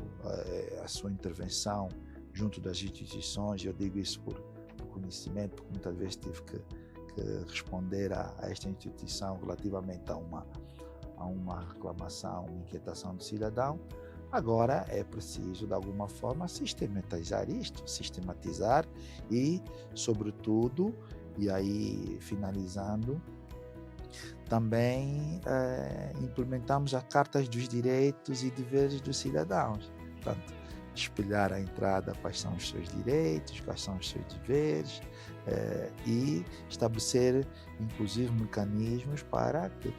a sua intervenção junto das instituições. Eu digo isso por conhecimento, porque muitas vezes tive que responder a esta instituição relativamente a uma reclamação, uma inquietação do cidadão. Agora é preciso, de alguma forma, sistematizar e, sobretudo, e aí finalizando, também implementamos as cartas dos direitos e deveres dos cidadãos. Portanto, espelhar à entrada quais são os seus direitos, quais são os seus deveres, e estabelecer, inclusive, mecanismos para que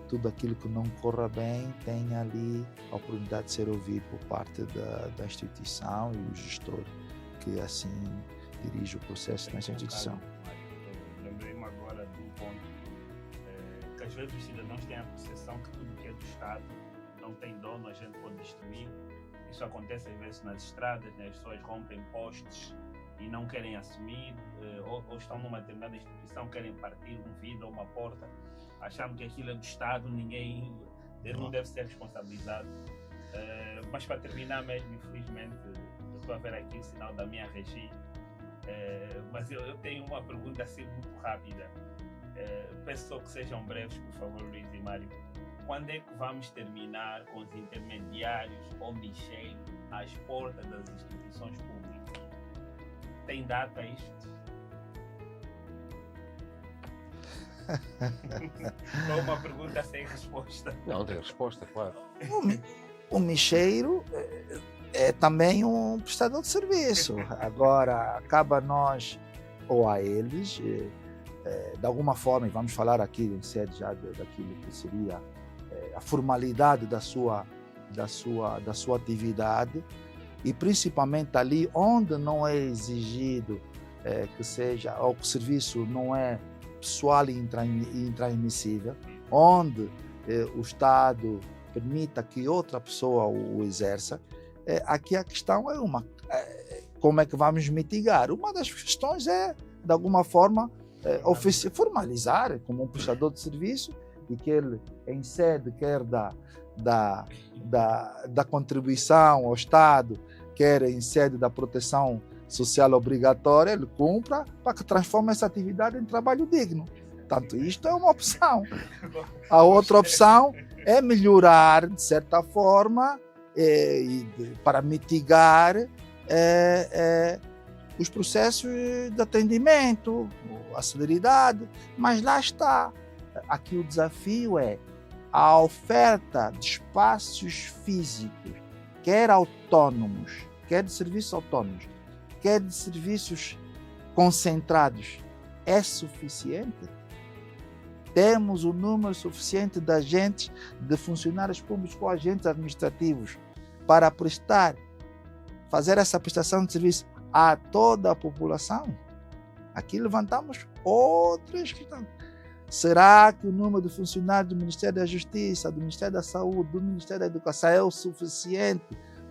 tudo aquilo que não corra bem tenha ali a oportunidade de ser ouvido por parte da instituição e o gestor que assim dirige o processo nessa instituição. Lembrei-me agora de um ponto, que às vezes os cidadãos têm a percepção que tudo que é do Estado não tem dono, a gente pode destruir. Isso acontece às vezes nas estradas, né? As pessoas rompem postes e não querem assumir, ou estão numa determinada instituição, querem partir um vidro ou uma porta, achando que aquilo é do Estado, ele não deve ser responsabilizado. Mas para terminar mesmo, infelizmente, eu estou a ver aqui o sinal da minha regi, mas eu tenho uma pergunta assim muito rápida. Peço só que sejam breves, por favor, Luís e Mário. Quando é que vamos terminar com os intermediários ou Michel às portas das instituições públicas? Tem data isto? Ou uma pergunta sem resposta? Não, tem resposta, claro. O Micheiro é também um prestador de serviço. Agora, cabe a nós ou a eles, de alguma forma, e vamos falar aqui em sede já daquilo que seria a formalidade da sua atividade, e principalmente ali onde não é exigido que seja, ou que o serviço não é pessoal e intransmissível, onde o Estado permita que outra pessoa o exerça. Aqui a questão é como é que vamos mitigar? Uma das questões é, de alguma forma, formalizar como um prestador de serviço, e que ele, em sede quer da contribuição ao Estado, quer em sede da proteção social obrigatória, ele cumpra para que transforme essa atividade em trabalho digno. Portanto, isto é uma opção. A outra opção é melhorar, de certa forma, para mitigar os processos de atendimento, a celeridade, mas lá está. Aqui o desafio é a oferta de espaços físicos, quer autônomos, quer de serviços autônomos, quer de serviços concentrados, é suficiente? Temos o número suficiente de agentes, de funcionários públicos ou agentes administrativos para fazer essa prestação de serviço a toda a população? Aqui levantamos outras questões. Será que o número de funcionários do Ministério da Justiça, do Ministério da Saúde, do Ministério da Educação é o suficiente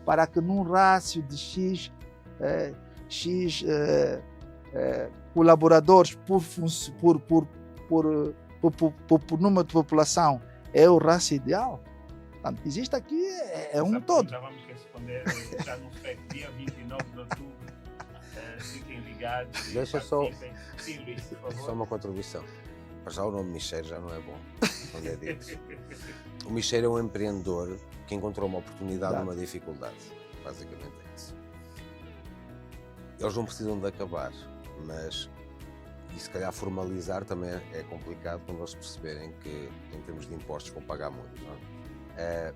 para que num rácio de X colaboradores por número de população é o rácio ideal? Portanto, existe aqui um todo. Já vamos responder já no dia 29 de outubro. Fiquem ligados. Deixa só, Sim, Luís, por favor. só uma contribuição. Mas já o nome Michel já não é bom, quando é dito. O Michel é um empreendedor que encontrou uma oportunidade numa dificuldade. Basicamente é isso. Eles não precisam de acabar, mas e se calhar formalizar também é complicado quando eles perceberem que em termos de impostos vão pagar muito. Não é?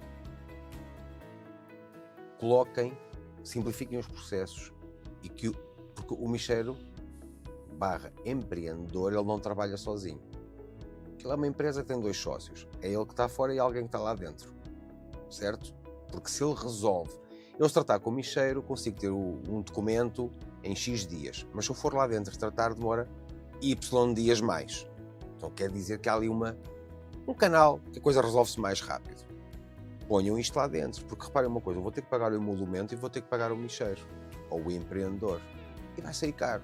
Simplifiquem os processos, porque o Michel / empreendedor, ele não trabalha sozinho. Ele é uma empresa que tem 2 sócios. É ele que está fora e alguém que está lá dentro. Certo? Porque se ele resolve... Eu se tratar com o Michel, consigo ter um documento em X dias. Mas se eu for lá dentro tratar, demora Y dias mais. Então quer dizer que há ali um canal que a coisa resolve-se mais rápido. Ponham isto lá dentro. Porque reparem uma coisa, eu vou ter que pagar o emolumento e vou ter que pagar o Michel. Ou o empreendedor. E vai sair caro.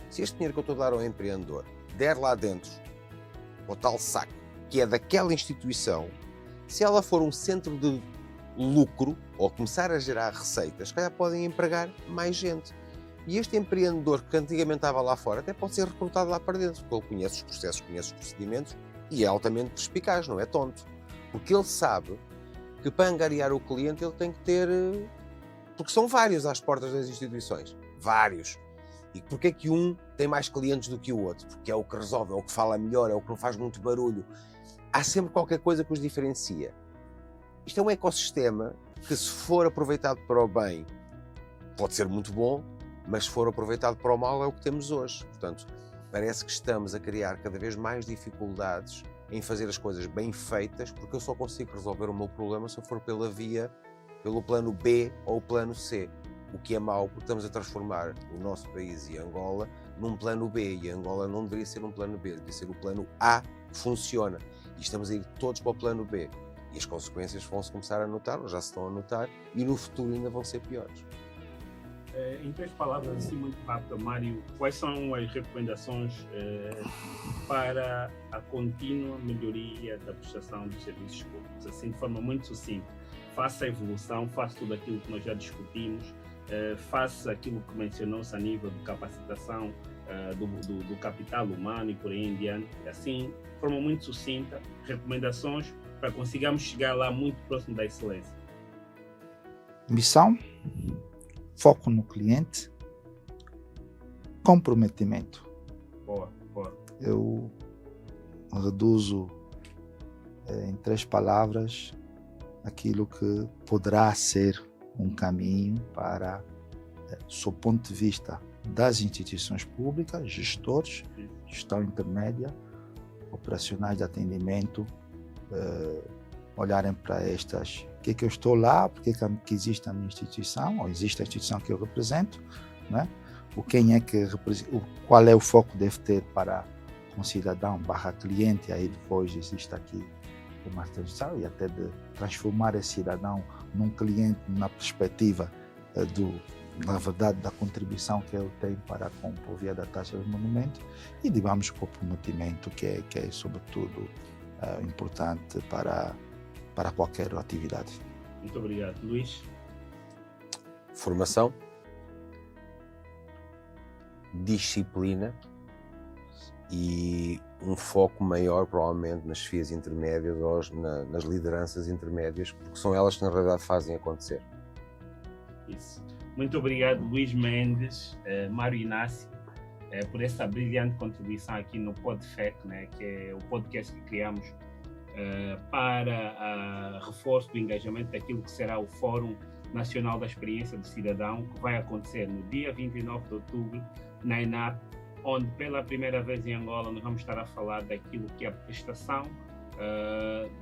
Se este dinheiro que eu estou a dar ao empreendedor der lá dentro, o tal saco, que é daquela instituição, se ela for um centro de lucro, ou começar a gerar receitas, se calhar podem empregar mais gente. E este empreendedor que antigamente estava lá fora, até pode ser recrutado lá para dentro, porque ele conhece os processos, conhece os procedimentos, e é altamente perspicaz, não é tonto. Porque ele sabe que para angariar o cliente ele tem que ter... Porque são vários às portas das instituições. Vários. E porquê que um tem mais clientes do que o outro? Porque é o que resolve, é o que fala melhor, é o que não faz muito barulho. Há sempre qualquer coisa que os diferencia. Isto é um ecossistema que, se for aproveitado para o bem, pode ser muito bom, mas se for aproveitado para o mal, é o que temos hoje. Portanto, parece que estamos a criar cada vez mais dificuldades em fazer as coisas bem feitas, porque eu só consigo resolver o meu problema se eu for pelo plano B ou o plano C. O que é mau, porque estamos a transformar o nosso país e Angola num plano B, e Angola não deveria ser um plano B, deveria ser o plano A que funciona. E estamos a ir todos para o plano B. E as consequências vão-se começar a notar, ou já se estão a notar, e no futuro ainda vão ser piores. Em 3 palavras, assim, muito rápido, Mário, quais são as recomendações para a contínua melhoria da prestação dos serviços públicos, assim, de forma muito sucinta? faça a evolução, faça tudo aquilo que nós já discutimos, faça aquilo que mencionou-se a nível de capacitação do capital humano e por aí em diante. Assim, de forma muito sucinta, recomendações para consigamos chegar lá muito próximo da excelência. Missão, foco no cliente, comprometimento. Boa. Eu reduzo em 3 palavras aquilo que poderá ser um caminho para, sob o ponto de vista das instituições públicas, gestores, gestão intermédia, operacionais de atendimento, olharem para estas, porque que eu estou lá, porque que existe a minha instituição, ou existe a instituição que eu represento, né? Qual é o foco que deve ter para um cidadão / cliente, aí depois existe aqui uma transição e até de transformar esse cidadão num cliente na perspectiva na verdade, da contribuição que ele tem para compor via da taxa de monumento e, digamos, o comprometimento que é sobretudo, importante para qualquer atividade. Muito obrigado. Luís? Formação, disciplina e um foco maior, provavelmente, nas chefias intermédias ou nas lideranças intermédias, porque são elas que, na realidade, fazem acontecer. Isso. Muito obrigado, Luís Mendes, Mário Inácio, por essa brilhante contribuição aqui no PodFEC, né, que é o podcast que criamos para reforço do engajamento daquilo que será o Fórum Nacional da Experiência do Cidadão, que vai acontecer no dia 29 de outubro, na ENAP, onde pela primeira vez em Angola nós vamos estar a falar daquilo que é a prestação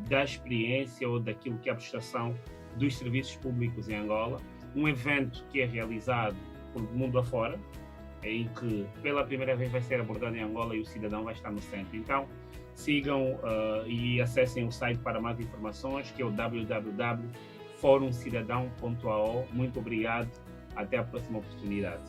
da experiência ou daquilo que é a prestação dos serviços públicos em Angola. Um evento que é realizado por mundo afora, em que pela primeira vez vai ser abordado em Angola e o cidadão vai estar no centro. Então, sigam e acessem o site para mais informações, que é o www.forumcidadão.ao. Muito obrigado, até a próxima oportunidade.